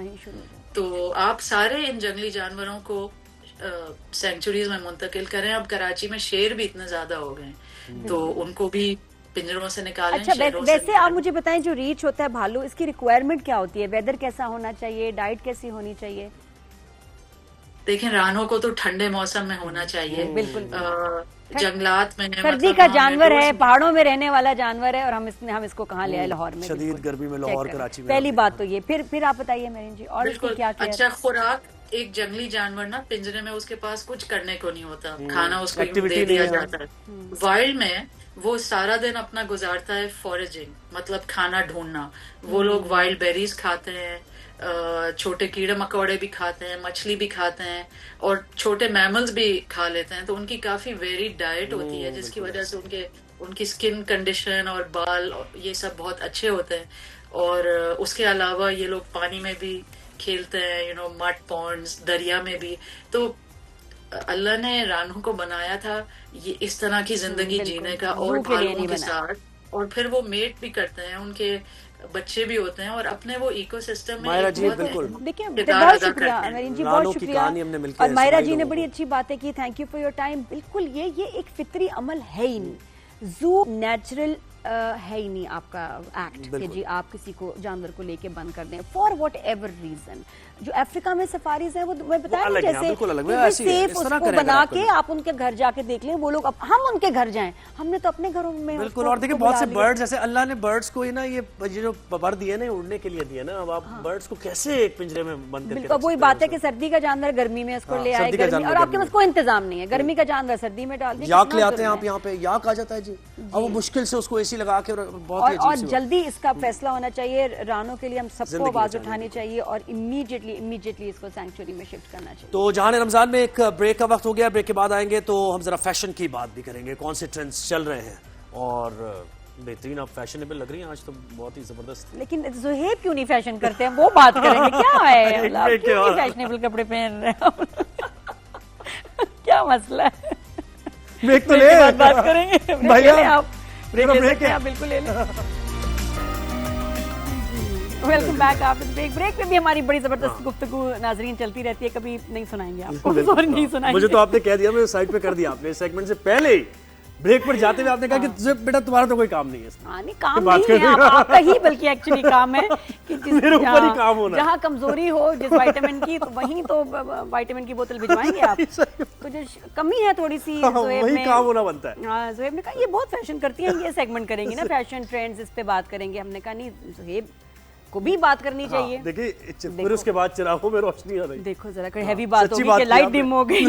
तो आप सारे इन जंगली जानवरों को सेंचुरीज में मुंतकिल करें। अब कराची में शेर भी इतने ज्यादा हो गए, तो उनको भी पिंजरों से निकालें। अच्छा, वैसे आप मुझे बताएं, जो रीच होता है भालू, इसकी रिक्वायरमेंट क्या होती है? वेदर कैसा होना चाहिए, डाइट कैसी होनी चाहिए? देखें, रानों को तो ठंडे मौसम में होना चाहिए। बिल्कुल। जंगलात में सर्दी का जानवर है, पहाड़ों में रहने वाला जानवर है, और हम इसको कहाँ ले आए? लाहौर में शदीद गर्मी में लाहौर कराची में। पहली बात तो ये। फिर आप बताइए मेरीन जी, और इसकी क्या क्या? अच्छा खुराक, एक जंगली जानवर ना पिंजरे में उसके पास कुछ करने को नहीं होता, खाना उसको दे दिया जाता है। वाइल्ड में वो सारा दिन अपना गुजारता है फॉरेजिंग, मतलब खाना ढूंढना। वो लोग वाइल्ड बेरीज खाते हैं, छोटे कीड़े मकोड़े भी खाते हैं, मछली भी खाते हैं, और छोटे मैमल्स भी खा लेते हैं। तो उनकी काफी वेरिड डाइट होती है, जिसकी वजह से उनकी स्किन कंडीशन और बाल ये सब बहुत अच्छे होते हैं। और उसके अलावा ये लोग पानी में भी खेलते हैं, मड पॉन्ड्स, दरिया में भी। तो अल्लाह ने रानों को बनाया था ये इस तरह की जिंदगी जीने का, और भालुओं के साथ, और फिर वो मेट भी करते हैं, उनके बच्चे भी होते हैं, और अपने वो इकोसिस्टम में मायरा जी बिल्कुल। देखिए, बहुत शुक्रिया मेरीन जी, बहुत शुक्रिया। और मायरा जी ने बड़ी अच्छी बातें की, thank you for your time. बिल्कुल, ये एक फितरी अमल है ही नहीं, जू नेचुरल है ही नहीं आपका एक्ट कि जी आप किसी को जानवर को लेके बंद कर दें फॉर वॉट एवर रीजन। जो अफ्रीका में सफारीज है वो मैं बताया ना, जैसे सेफ उसको बना के आप उनके घर जाके देख लें, वो लोग हम उनके घर जाएं, हमने तो अपने घरों में बिल्कुल। और देखिए बहुत से बर्ड्स, जैसे अल्लाह ने बर्ड्स को ना ये जो पर दिए ना उड़ने के लिए दिए ना, अब आप बर्ड्स को कैसे एक पिंजरे में बंद करके? वही बात है कि सर्दी का जानवर गर्मी में उसको ले आए, गर्मी, और आपके पास कोई इंतजाम नहीं है, गर्मी का जानवर सर्दी में डाल दिया। याक ले आते हैं आप, यहाँ पे याक आ जाता है जी, अब वो मुश्किल से उसको एसी लगा के, और जल्दी इसका फैसला होना चाहिए। रानों के लिए हम सबको आवाज उठानी चाहिए, और इमीडिएटली इसको सैंक्चुरी में शिफ्ट करना चाहिए। तो जहां रमजान में एक ब्रेक का वक्त हो गया, ब्रेक के बाद आएंगे तो हम जरा फैशन की बात भी करेंगे, कौन से ट्रेंड्स चल रहे हैं, और बेहतरीन आप फैशनेबल लग रही हैं आज तो, बहुत ही जबरदस्त। लेकिन ज़ुहैब क्यों नहीं फैशन करते हैं, वो बात करेंगे। क्या है क्यों नहीं फैशनेबल कपड़े पहन रहे हैं? क्या मसला है? ब्रेक तो ले, बात करेंगे भैया, आप बिल्कुल ले लें। वेलकम बैक आफ्टर ब्रेक में भी हमारी बड़ी जबरदस्त गुफ्तगू नाजरीन चलती रहती है, कभी नहीं सुनाएंगे आपको, सॉरी नहीं सुनाएंगे। मुझे तो आपने कह दिया, मैं साइड पे कर दिया आपने, सेगमेंट से पहले ही ब्रेक पर जाते हुए आपने कहा कि बेटा तुम्हारा तो कोई काम नहीं है इसमें। नहीं, काम नहीं है आपका ही, बल्कि एक्चुअली काम है कि मेरे ऊपर ही काम होना, जहाँ कमजोरी हो जिस विटामिन की, तो वहीं तो विटामिन की बोतल भिजवाएंगे आप। तो जो कमी है थोड़ी सी ज़ुहैब में, काम होना बनता है। हाँ, ज़ुहैब ने कहा ये बहुत फैशन करती है, ये सेगमेंट करेंगी ना फैशन ट्रेंड्स, इस पे बात करेंगे। हमने कहा नहीं, ज़ुहैब को भी बात करनी चाहिए। देखिए फिर उसके बाद चिरागों में रोशनी आ रही। देखो जरा कोई हैवी बात होगी कि लाइट डिम हो गई,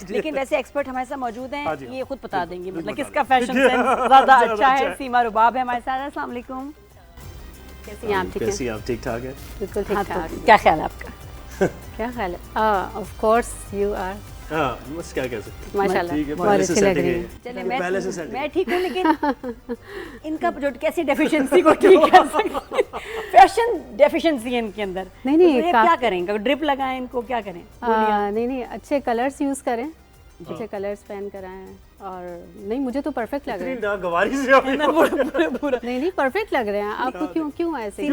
लेकिन वैसे एक्सपर्ट हमारे साथ मौजूद हैं, ये खुद बता देंगे मतलब किसका फैशन सेंस ज्यादा अच्छा है। सीमा रुबाब है हमारे साथ। अस्सलाम वालेकुम, कैसी हैं आप? कैसी हैं आप? ठीक ठाक है, बिल्कुल ठीक ठाक। क्या ख्याल है आपका? क्या ख्याल है? Of course you are. हाँ, बस क्या कह सकते, माशाल्लाह बहुत अच्छी लग रही है। चलिए मैं ठीक हूँ, लेकिन इनका जो कैसी डेफिशिएंसी को ठीक कर सकते, फैशन डेफिशिएंसी है इनके अंदर। नहीं तो क्या करें? ड्रिप लगाएं इनको, क्या करें? नहीं अच्छे कलर्स यूज करें, अच्छे कलर्स पहन कर आए हैं। और नहीं, मुझे तो परफेक्ट लग रहे हैं। गवारी से नहीं परफेक्ट लग रहे हैं आपको। क्यों ऐसे?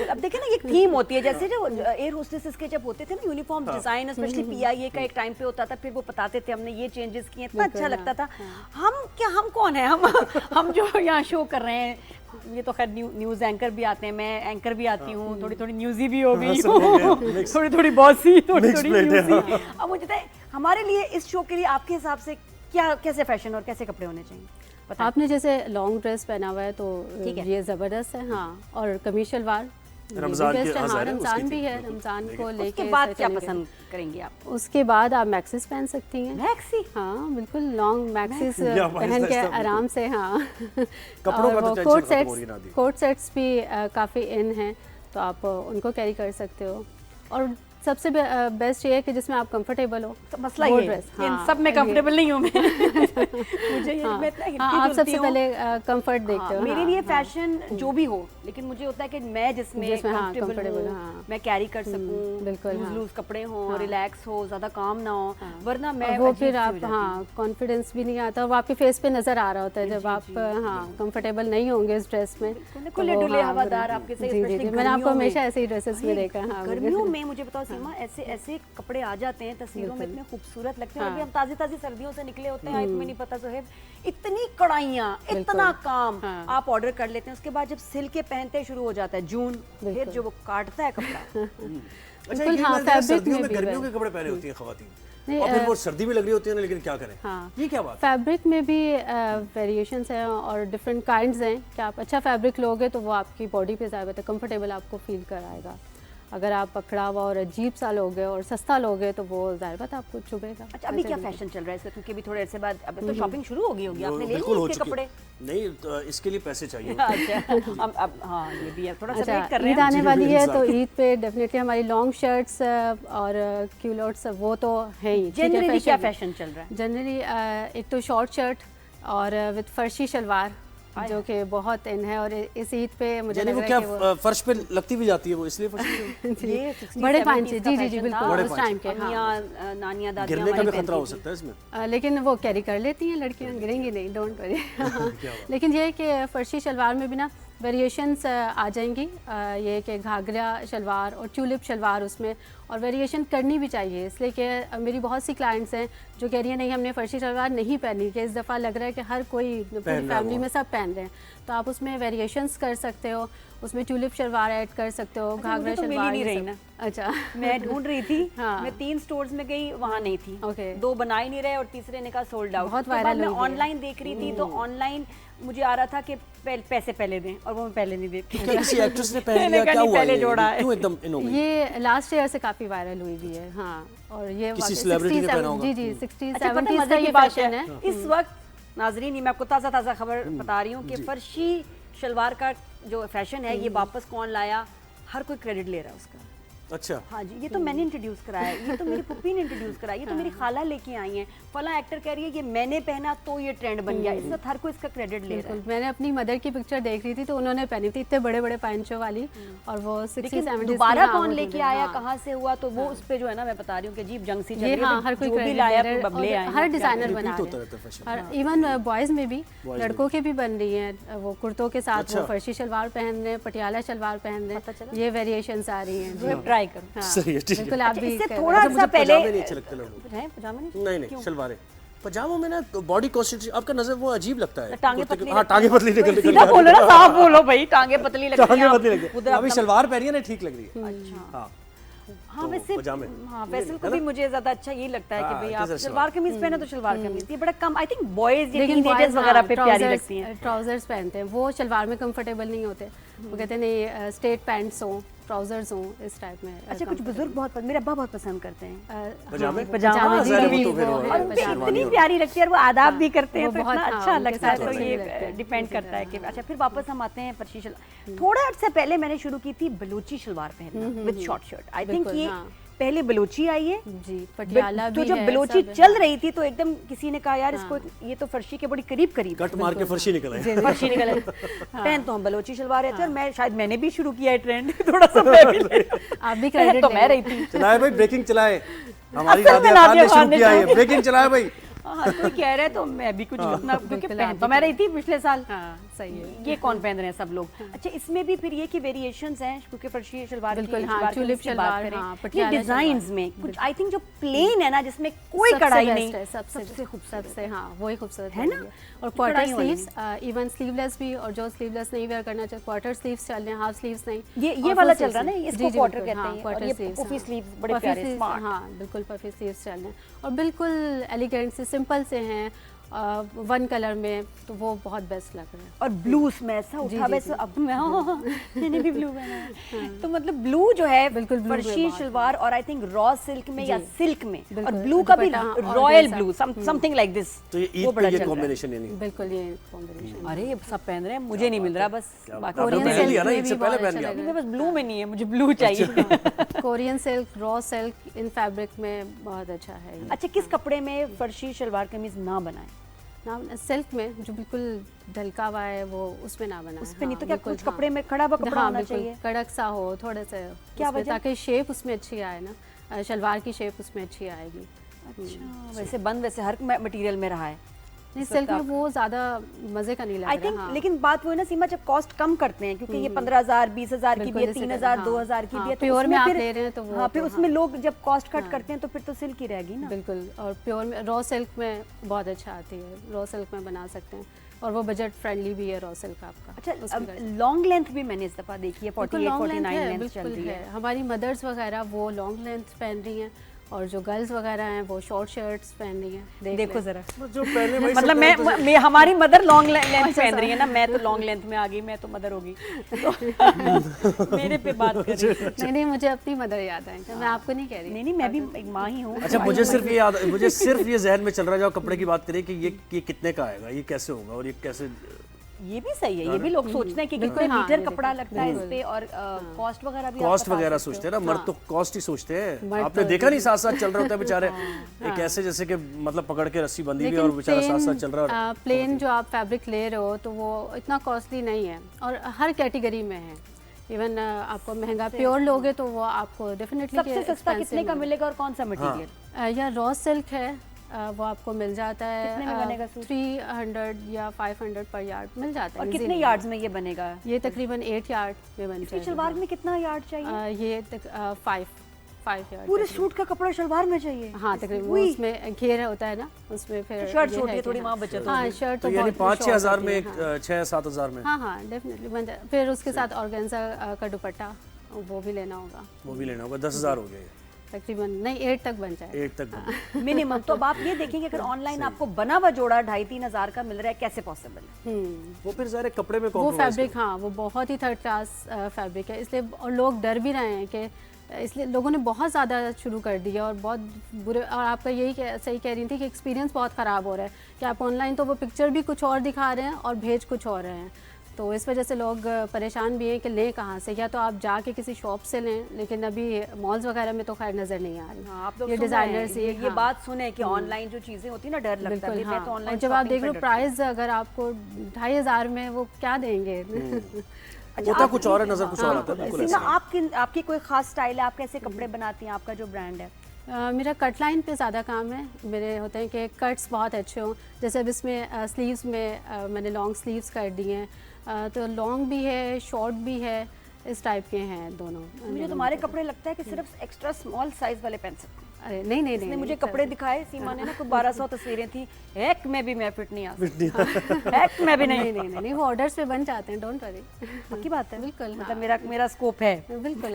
अब देखिए ना, एक थीम होती है, जैसे जो एयर होस्टेसेस के जब होते थे ना यूनिफॉर्म डिजाइन, स्पेशली पीआईए का एक टाइम पे होता था, फिर वो बताते थे हमने ये चेंजेस किए, इतना अच्छा लगता था। हम कौन है? हम जो यहाँ शो कर रहे हैं, ये तो खैर न्यूज एंकर भी आते हैं, मैं एंकर भी आती हूँ, थोड़ी न्यूज़ी भी हो गई हूँ, थोड़ी बॉसी, थोड़ी न्यूज़ी। अब मुझे हमारे लिए इस शो के लिए आपके हिसाब से क्या, कैसे फैशन और कैसे कपड़े होने चाहिए? आपने जैसे लॉन्ग ड्रेस पहना हुआ है तो ये जबरदस्त है। हाँ, और कमीज शलवार रमजान भी है, रमजान को लेके। उसके बाद क्या पसंद करेंगे आप? उसके बाद आप मैक्सिस पहन सकती हैं। मैक्सी? हाँ बिल्कुल, लॉन्ग मैक्सिस पहन के आराम से। हाँ, कोट सेट्स भी काफ़ी इन हैं, तो आप उनको कैरी कर सकते हो। और सबसे बेस्ट ये है कि जिसमें आप कंफर्टेबल हो। तो मसला वो ये ड्रेस, इन हाँ, सब में कंफर्टेबल नहीं हूँ मैं मुझे ये हाँ, मैं इतना हिलती हाँ, आप डुलती सबसे हूँ। पहले कंफर्ट देखते हो। मेरे हाँ, लिए हाँ। फैशन जो भी हो, लेकिन मुझे होता है कि मैं जिसमें हाँ, कंफर्टेबल comfortable, हूँ, हाँ। मैं कैरी कर सकूँ, बिल्कुल, हाँ। लूज कपड़े हो, हाँ। रिलैक्स हो, ज्यादा काम ना हो, वरना मैं वो अजीब फिर सी हो आप जाती हूँ। हाँ कॉन्फिडेंस भी नहीं आता, वो आपके फेस पे नजर आ रहा होता है जब आप हाँ कंफर्टेबल नहीं होंगे इस ड्रेस में। खुले तो डुले हाँ, हवादार आपके सही, जी, जी, especially जी, मैंने आपको गर्मियों में। हमेशा ऐसे ही ड्रेसेस में देखा है। हाँ, गर्मियों में मुझे बताओ सीमा, ऐसे ऐसे कपड़े आ जाते हैं तस्वीरों में, इतने खूबसूरत लगते हैं। हाँ। अभी हम ताजी ताजी सर्दियों से निकले होते हैं, तुम्हें नहीं पता सोहेब, इतनी कढ़ाइयाँ, इतना काम हाँ। आप ऑर्डर कर लेते हैं, उसके बाद जब सिल के पहनते शुरू हो जाता है जून, फिर जो वो काटता है कपड़ा। अच्छा, बिल्कुल, ये हाँ, मैंने देखा fabric सर्दियों में में भी गर्मियों है। के कपड़े पहने होती हैं खवातीन, नहीं, और फिर वो सर्दी में लग रही होती है ना, लेकिन क्या करें। हाँ। ये क्या बात? फैब्रिक में भी वेरिएशंस हैं और डिफरेंट काइंड्स हैं कि आप अच्छा फैब्रिक लोगे तो वो आपकी बॉडी पे ज़्यादा कंफर्टेबल आपको फील कराएगा। अगर आप पकड़ा हुआ और अजीब सा लोगे और सस्ता लोगे तो वो ज़ाहिर बात आपको चुभेगा। अच्छा, अभी क्या फैशन चल रहा है इसका? क्योंकि अभी थोड़े ऐसे बाद अब तो शॉपिंग शुरू होगी आपने ले बिल्कुल लिए हो इसके चुकी कपड़े? नहीं, तो इसके लिए पैसे चाहिए। अच्छा, अब हाँ ये भी है, थोड़ा सा अच्छा, वेट कर रहे ईद हैं। आने जी, वाली है बिल्कुल। तो ईद पे डेफिनेटली हमारी लॉन्ग शर्ट्स और क्यूलोट्स वो तो है ही। जनरली क्या फैशन चल रहा है? जनरली एक तो शॉर्ट शर्ट और विद फर्शी शलवार जो कि बहुत इन है, और इस ईद पे मुझे यानी लग वो रहा क्या है कि वो फर्श पे लगती भी जाती है वो, इसलिए फर्श पे ये 60s, बड़े 70s पांचे, का जी जी जी फैशन बिल्कुल था। बड़े उस टाइम के। हाँ। अम्मियाँ, नानियाँ, दादियाँ गिरने का हमारी भी खतरा हो पहनती सकता है इसमें। लेकिन वो कैरी कर लेती हैं लड़कियां, गिरेंगी नहीं, डोंट वरी। लेकिन ये है कि फर्शी शलवार में भी ना वेरिएशंस आ जाएंगी। ये कि घाघरा शलवार और ट्यूलिप शलवार उसमें, और वेरिएशन करनी भी चाहिए, इसलिए कि मेरी बहुत सी क्लाइंट्स हैं जो कह रही है नहीं हमने फर्शी शलवार नहीं पहनी, कि इस दफ़ा लग रहा है कि हर कोई पूरी फैमिली में सब पहन रहे हैं, तो आप उसमें वेरिएशंस कर सकते हो, उसमें ट्यूलिप शलवार ऐड कर सकते हो, घाघरा तो मिल ही शलवार। नहीं ये रही सब। ना। अच्छा मैं ढूंढ रही थी, हाँ। मैं 3 स्टोर्स में गई, वहाँ नहीं थी। ओके। 2 बना ही नहीं रहे और तीसरे ने कहा सोल्ड आउट। बहुत उसके बाद वायरल मैं हुई है। ऑनलाइन देख रही थी, तो ऑनलाइन मुझे आ रहा था कि पैसे पहले दें, और वो मैं पहले नहीं देती। क्या किसी एक्ट्रेस ने पहन मैंने लिया, कहा क्या नहीं, हुआ पहले ये? जोड़ा है। क्यों एकदम इन हो गई? ये लास्ट ईयर से काफी वायरल हुई भी है। हाँ, और ये किसी वाकई celebrity ने 60, पहना होगा। जी जी 60 अच्छा, पता है 70s मजे का की ये बात फैशन है, है। इस वक्त नाजरीन, मैं आपको ताज़ा खबर बता रही हूँ कि फर्शी शलवार का जो फैशन है ये वापस कौन लाया, हर कोई क्रेडिट ले रहा है उसका। अच्छा, हाँ जी, ये तो मैंने इंट्रोड्यूस कराया, ये तो मेरी पुप्पी ने इंट्रोड्यूस कराया, ये तो मेरी खाला लेके आई हैं, फला एक्टर कह रही है कि मैंने पहना तो ये ट्रेंड बन गया। इस वक्त हर कोई इसका क्रेडिट ले रहा है। बिल्कुल, मैंने अपनी मदर की पिक्चर देख रही थी तो उन्होंने पहनी थी इतने बड़े बड़े पैंचो वाली, और वो 60 लेकिन 70s दोबारा की, कौन हाँ, लेके वो आया, हाँ। कहाँ से हुआ, तो वो उस पे जो है ना मैं बता रही हूँ कि अजीब जंग सी चल ये रही है। हाँ, हर कोई जो भी credit लाया ले रहा है, बबले और आए हर हैं, क्या डिजाइनर repeat बना होता रहे रहता है fashion। हैं, और इवन बॉयज में भी Boys लड़कों के भी बन रही हैं, वो कुर्तों के साथ अच्छा। वो फर्शी शलवार पहन रहे हैं, पटियाला शलवार पहन रहे पता हैं, चला? ये वेरिएशंस आ रही हैं। जो ट्राई करो। हाँ, सही है, ठीक है। बिल्कुल आप अच्छा, भी इससे कर- थोड़ा अच्छा, सा मुझे पहले पजामे नहीं अच्छे लगते लड़कों को। है पजामा नहीं शलवारें, पजामों में ना बॉडी कॉन्स्टिट्यूशन आपका नजर वो अजीब लगता है। टांगे कुर्ते के- पतली हाँ, लगती टांगे हैं। पतली निकल सीधा बोलो ना, साफ बोलो भाई, टांगे पतली लगती हैं। टांगे आप पतली लगती उधर है। अभी अपना- शलवार पहनी है ना, ठीक लग रही है। अच्छा, हाँ हाँ तो वैसे पजामे। हाँ फैसल को भी मुझे ज्यादा अच्छा यही लगता है कि हाँ, भाई it आप is a शलवार कमीज पहने तो शलवार कमीज, ये बड़ा कम, आई थिंक बॉयज या लेकिन टीनेजर्स boys, वगैरह हाँ, पे प्यारी trousers- लगती हैं। ट्राउजर्स पहनते हैं, वो शलवार में कंफर्टेबल नहीं होते, वो कहते हैं नहीं स्ट्रेट पैंट्स हो, ट्राउजर्स हो, इस टाइप में। अच्छा, कुछ बुजुर्ग बहुत मेरे अब्बा बहुत पसंद करते हैं पजामे? पजामा, हाँ, ज़रा वो जी, तो फिर वो वो है, और उनपे पजामा। इतनी प्यारी लगती है, और वो आदाब भी करते हैं, वो तो बहुत, इतना हाँ, अच्छा उनके लगता है। साथ तो अच्छे ये लगते हैं। डिपेंड करता है कि अच्छा, फिर वापस हम आते हैं फर्शी शलवार। थोड़ा अर्से पहले मैंने शुरू की थी बलूची शलवार पहनना with short shirt. I think बिल्कुल, ये हाँ। पहले बलूची आई है, जी, पटियाला तो भी जब है, बलूची सब है, चल हाँ। रही थी तो एकदम किसी ने कहा यार इसको ये तो फर्शी के बड़ी करीब कट मार के फर्शी निकल आए। फर्शी निकले। पहन तो हम बलूची शलवार रहे थे, और मैं शायद मैंने भी शुरू किया है ट्रेंड थोड़ा सा मैं भी आप भी पहन क्रेडिट तो मैं रही थी। चलाए भाई, ब्रेकिंग चलाए, हमारी असल में नादिया खान ने नादिया शुरू खान ने किया है, शुरू- ब्रेकिंग चलाए भाई। हाँ, कोई कह रहे तो मैं भी कुछ अपना, क्योंकि बिल्कुल, पहन आप तो भी मैं रही थी पिछले साल। हाँ, सही है। ये कौन पहन रहे हैं सब लोग। अच्छा, इसमें भी फिर ये कि वेरिएशंस हैं, क्योंकि फर्शी शलवार बिल्कुल, की हाँ, शलवार की ट्यूलिप इसकी बात शलवार, करें, हाँ, ये पटियाला डिजाइन्स शलवार। में कुछ आई थिंक जो प्लेन है ना, जिसमें कोई सबसे कढ़ाई best नहीं, है, सबसे खूबसूरत सबसे हाँ वही खूबसूरत है ना? और क्वार्टर कढ़ाई वाली स्लीव्स, इवन स्लीवलेस भी, और जो स्लीवलेस नहीं वेयर करना चाहे क्वार्टर स्लीव्स चल रहे हैं, हाफ स्लीव्स नहीं। ये और वाला full चल रहा है ना, sleeves। इसको जी, quarter बिल्कुल, कहते हाँ, हैं, quarter और ये sleeves, puffy हाँ। sleeves बड़े Puffy प्यारे, sleeves, smart। हाँ बिल्कुल पफी स्लीव्स चल रहे हैं, और बिल्कुल एलिगेंट से, सिंपल से हैं, वन कलर में, तो वो बहुत बेस्ट लग रहा है। और ब्लू में ऐसा उठा वैसे अब मैंने भी ब्लू पहना है, तो मतलब ब्लू जो है बिल्कुल फर्शी शलवार और आई थिंक रॉ सिल्क में या सिल्क में, और ब्लू का भी royal blue something like this, तो ये ईद पे ये कॉम्बिनेशन यानी बिल्कुल ये कॉम्बिनेशन। अरे ये सब पहन रहे हैं, मुझे नहीं मिल रहा बस, कोरियन बस ब्लू में नहीं है, मुझे ब्लू चाहिए। कोरियन सिल्क, रॉ सिल्क इन फैब्रिक में बहुत अच्छा है। अच्छा, किस कपड़े में फर्शी शलवार कमीज ना बनाए? ना, सिल्क में जो बिल्कुल ढलका हुआ है वो उसमें ना बना, उस पे नहीं तो क्या कुछ कपड़े में खड़ा हुआ कपड़ा होना चाहिए, कड़क सा हो थोड़े से, क्या वजह, ताकि शेप उसमें अच्छी आए ना, शलवार की शेप उसमें अच्छी आएगी। अच्छा, वैसे बंद वैसे हर मटेरियल में रहा है, नहीं सिल्क में वो ज्यादा मजे का नहीं लग रहा। आई थिंक लेकिन बात वो है ना सीमा, जब कॉस्ट कम करते हैं, क्योंकि ये 15,000 20,000 की भी है, 3,000 2,000 की भी है, प्योर में आप ले रहे हैं तो वो, हाँ, फिर उसमें लोग जब कॉस्ट कट करते हैं तो फिर तो सिल्क ही रहेगी ना। बिल्कुल, और प्योर में रॉ सिल्क में बहुत अच्छा आती है, रॉ सिल्क में बना सकते हैं, और वो बजट फ्रेंडली भी है रॉ सिल्क आपका। अच्छा, लॉन्ग लेंथ भी मैंने इस दफा देखी है, 48-49 लेंथ चल रही है। हमारी मदर्स वगैरह वो लॉन्ग लेंथ पहन रही हैं, और जो गर्ल्स वगैरह हैं वो शॉर्ट शर्ट्स पहन रही हैं। देखो जरा, जो पहले मतलब मैं हमारी मदर लॉन्ग लेंथ पहन रही है ना, मैं तो लॉन्ग लेंथ में आ गई, मैं तो मदर होगी तो मेरे पे बात कर रही है। नहीं, मुझे अपनी मदर याद है, मैं आपको नहीं कह रही। नहीं, मैं भी एक माँ ही हूँ। अच्छा, मुझे सिर्फ ये जहन में चल रहा है, जब कपड़े की बात करें कि ये कितने का आएगा, ये कैसे होगा, और ये कैसे, ये भी सही है, ये भी लोग सोचते हैं कि कितने मीटर कपड़ा लगता है इस पे, और कॉस्ट वगैरह भी, कॉस्ट वगैरह सोचते हैं ना, मर्द तो कॉस्ट ही सोचते हैं। आपने देखा नहीं, साथ साथ चल रहा होता है बेचारे, एक ऐसे जैसे कि मतलब पकड़ के रस्सी बंधी हुई और बेचारा साथ साथ चल रहा है। प्लेन जो आप फैब्रिक ले रहे हो तो वो इतना कॉस्टली नहीं है, और हर कैटेगरी में है। इवन आपको महंगा प्योर लोगे तो वो आपको डेफिनेटली सबसे सस्ता कितने का मिलेगा, और कौन सा मटेरियल? या रॉ सिल्क है, वो आपको मिल जाता है, कितने में बनेगा सूट? 300 या 500 पर यार्ड मिल जाता है। और कितने यार्ड्स में ये बनेगा? ये तकरीबन 8 यार्ड में बन जाएगा। शलवार में कितना यार्ड चाहिए? ये 5 यार्ड। पूरे सूट का कपड़ा शलवार में चाहिए? हाँ, तकरीबन उसमें घेर होता है ना, उसमें फिर शर्ट छोटी है थोड़ी, वहाँ बचत होगी। हाँ, शर्ट तो यानी 5-6 हज़ार में, 6-7 हज़ार में। हाँ, डेफिनेटली बन जाए। फिर उसके साथ ऑर्गेन्जा का दुपट्टा वो भी लेना होगा, 10,000 हो गए तकरीबन, नहीं 8 तक बन जाए, 8 तक मिनिमम। तो अब आप ये देखेंगे अगर ऑनलाइन आपको बना हुआ जोड़ा 2,500-3 हज़ार का मिल रहा है, कैसे पॉसिबल है? वो फिर ज़ाहिर कपड़े में वो फैब्रिक, हाँ वो बहुत ही थर्ड क्लास फैब्रिक है, इसलिए और लोग डर भी रहे हैं कि, इसलिए लोगों ने बहुत ज़्यादा शुरू कर दिया, और बहुत बुरे, और आपका यही सही कह रही थी कि एक्सपीरियंस बहुत ख़राब हो रहा है कि आप ऑनलाइन तो वो पिक्चर भी कुछ और दिखा रहे हैं और भेज कुछ और रहे हैं, तो इस वजह से लोग परेशान भी हैं कि लें कहाँ से, या तो आप जाके किसी शॉप से लें, लेकिन अभी मॉल्स वगैरह में तो खैर नज़र नहीं आ रही। हाँ, आप लोग ये डिज़ाइनर से ये बात सुने कि ऑनलाइन जो चीज़ें होती है ना, डर लगता है। मैं तो ऑनलाइन जब आप देख रहे हो प्राइस, अगर आपको 2,500 में वो क्या देंगे, होता कुछ और है, नजर कुछ और आता है। बिल्कुल ऐसा है। आपकी कोई खास स्टाइल है, आप कैसे कपड़े बनाती हैं, आपका जो ब्रांड है? मेरा कट लाइन पे ज़्यादा काम है, मेरे होते हैं कि कट्स बहुत अच्छे हों, जैसे अब इसमें स्लीव्स में मैंने लॉन्ग स्लीव्स कर दिए हैं, तो लॉन्ग भी है, शॉर्ट भी है, इस टाइप के हैं दोनों। मुझे तुम्हारे कपड़े लगता है कि सिर्फ एक्स्ट्रा स्मॉल साइज वाले पहन सकते हैं। अरे नहीं, मुझे कपड़े दिखाए सीमा ने ना, कुछ 1200 तस्वीरें थी, एक में भी मैं फिट नहीं आ सकती, एक में भी नहीं, वो ऑर्डर्स पे बन जाते हैं, डोंट वरी। पक्की बात है, बिल्कुल, मतलब मेरा स्कोप है, बिल्कुल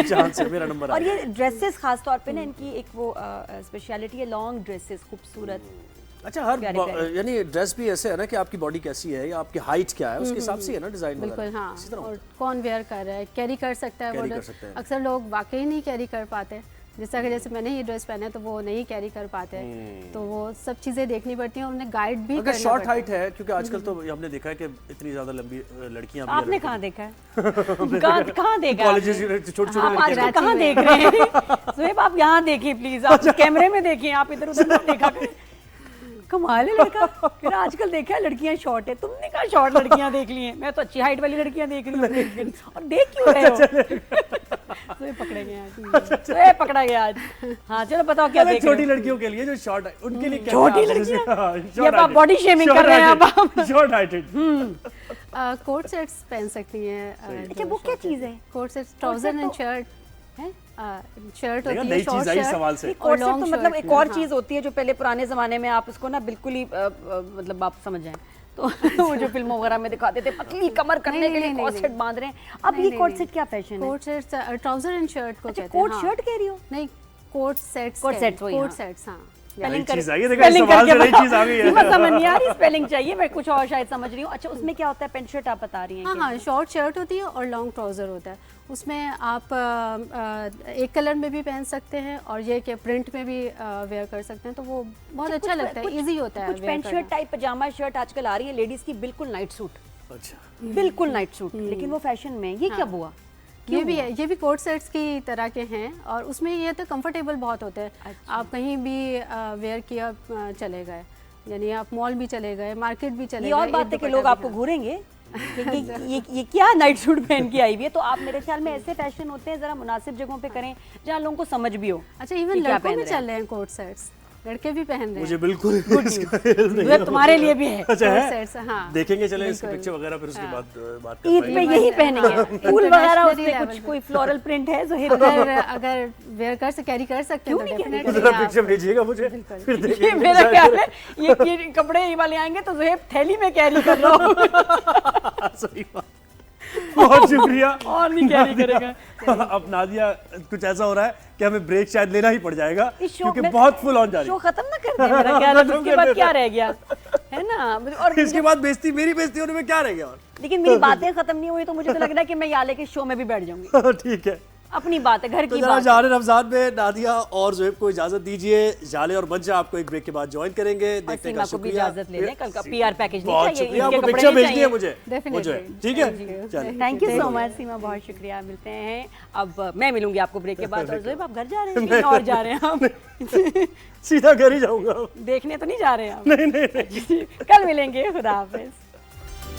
जान से मेरा नंबर। और ये ड्रेसेस खास तौर पे ना, इनकी एक वो स्पेशलिटी है, लॉन्ग ड्रेसेस खूबसूरत। अच्छा, हर यानी ड्रेस भी ऐसे है ना कि आपकी बॉडी कैसी है या आपकी हाइट क्या है, उसके हिसाब से है ना डिजाइन वगैरह। बिल्कुल, हाँ, और कौन वेयर कर रहा है, कैरी कर सकता है वो ड्रेस। अक्सर लोग वाकई नहीं कैरी कर पाते, जैसे मैंने ये ड्रेस पहना है तो वो नहीं कैरी कर पाते, तो वो सब चीज़ें देखनी पड़ती हैं, और उन्हें गाइड भी करना। शॉर्ट हाइट है, क्योंकि आजकल तो हमने देखा है कि इतनी ज्यादा लंबी लड़कियां भी। आपने कहाँ देखा है? कहाँ देखा? कॉलेजेस छोटे-छोटे लड़कियां कहाँ देख रहे हैं? सुहेब, आप यहाँ देखिए प्लीज, आप कैमरे में देखिए, आप इधर उधर मत देखा करें। कमाल है लड़का, फिर आजकल देखा है लड़कियां शॉर्ट है, तुमने कहा शॉर्ट लड़कियां देख ली हैं, मैं तो अच्छी हाइट वाली लड़कियां देख रही हूँ, और देख क्यों रहे हो? तो पकड़े गए आज, तो पकड़ा गया आज। हाँ, चलो बताओ क्या देख। छोटी लड़कियों के लिए जो शॉर्ट है, उनके लिए छोटी लड़कियां, ये आप बॉडी शेमिंग कर रहे हैं आप। शॉर्ट हाइटेड कोट सेट्स पहन सकती हैं। अच्छा, वो क्या चीज़ है? Coat sets, trouser and shirt है, शर्ट होती है, शॉर्ट शर्ट। सवाल से कोट सेट तो मतलब एक और चीज़ होती है जो पहले पुराने ज़माने में आप उसको ना बिल्कुल ही मतलब आप समझ जाएं तो वो जो फिल्मों वगैरह में दिखाते थे, पतली कमर करने के लिए कोट सेट बांध रहे हैं। अब ये कोट सेट क्या फैशन है? Coat set trouser and shirt को कहते हैं। कोट शर्ट कह रही हो? नहीं, coat sets, coat sets, coat sets, हाँ, स्पेलिंग चीज आई है, देखो इस सवाल से नई चीज आ गई है। समझ नहीं आ रही, स्पेलिंग चाहिए, मैं कुछ और शायद समझ रही हूँ। अच्छा, उसमें क्या होता है? पेंट शर्ट आप बता रही हैं? हाँ, शॉर्ट शर्ट होती है और लॉन्ग ट्राउज़र होता है। उसमें आप एक कलर में भी पहन सकते हैं और ये कि प्रिंट में भी वेयर कर सकते हैं, तो वो बहुत अच्छा लगता है, इजी होता है। कुछ पेंट शर्ट टाइप पजामा शर्ट आजकल आ रही है लेडीज की, बिल्कुल नाइट सूट। अच्छा, बिल्कुल नाइट सूट, लेकिन वो फैशन में, ये क्या हुआ? ये भी है, ये भी कोट सेट्स की तरह के हैं और उसमें ये तो कंफर्टेबल बहुत होते हैं। अच्छा। आप कहीं भी वेयर किया चले गए, यानी आप मॉल भी चले गए, मार्केट भी चले गए। ये और बात है कि लोग आपको घूरेंगे ये क्या नाइट सूट पहन के आई हुई है। तो आप, मेरे ख्याल में ऐसे फैशन होते हैं जरा मुनासिब जगहों पे करें जहाँ लोगों को समझ भी हो। अच्छा, इवन लड़कों में चल रहे हैं कोट सेट्स, लड़के भी पहन रहे हैं। मुझे बिल्कुल तुम्हारे लिए भी है। अच्छा है? सेट्स, हाँ, देखेंगे, चले इसके पिक्चर वगैरह, फिर उसके बाद बात ईद पे यही पहनेंगे, फूल वगैरह उसमें कुछ कोई फ्लोरल प्रिंट है ज़ोहिर? अगर वेयर कर से कैरी कर सकते हैं तो डेफिनेटली पिक्चर भेजिएगा मुझे, फिर ये देखेंगे। मेरा ख्याल है ये कपड़े ये वाले आएंगे तो ज़ोहिर थैली में कैरी कर रहा हूँ। सही बात, बहुत शुक्रिया। और नहीं कैरी करेगा। अब नादिया, कुछ ऐसा हो रहा है कि हमें ब्रेक शायद लेना ही पड़ जाएगा क्योंकि में बहुत फुल ऑन जा रही शो है। खत्म ना कर दे मेरा ख्याल है, उसके बाद क्या रह गया है ना? और इसके बाद बेइज्जती, मेरी बेइज्जती होने में क्या रह गया? और लेकिन मेरी बातें खत्म नहीं हुई तो मुझे तो लग रहा है कि मैं याले के शो में भी बैठ जाऊंगी। ठीक है, अपनी बात है, घर तो की जरा बात है। जाने रमजान में नादिया और ज़ोहेब को इजाजत दीजिए। जाले और मंजा आपको एक ब्रेक के बाद ज्वाइन करेंगे। और देखने सीमा का को भी शुक्रिया। इजाजत ले लें, कल का पीआर पैकेज नहीं बहुत चाहिए, शुक्रिया, इनके आपको कपड़े पिक्चर नहीं भेजनी है चाहिए। मुझे, ठीक है, चलिए। थैंक यू सो मच सीमा, बहुत शुक्रिया। मिलते हैं, अब मैं मिलूंगी आपको ब्रेक के बाद। और ज़ोहेब, आप घर जा रहे हैं कहीं और जा रहे हैं? आप सीधा घर ही जाऊंगा, देखने तो नहीं जा रहे हैं आप? नहीं। कल मिलेंगे, खुदा हाफिज।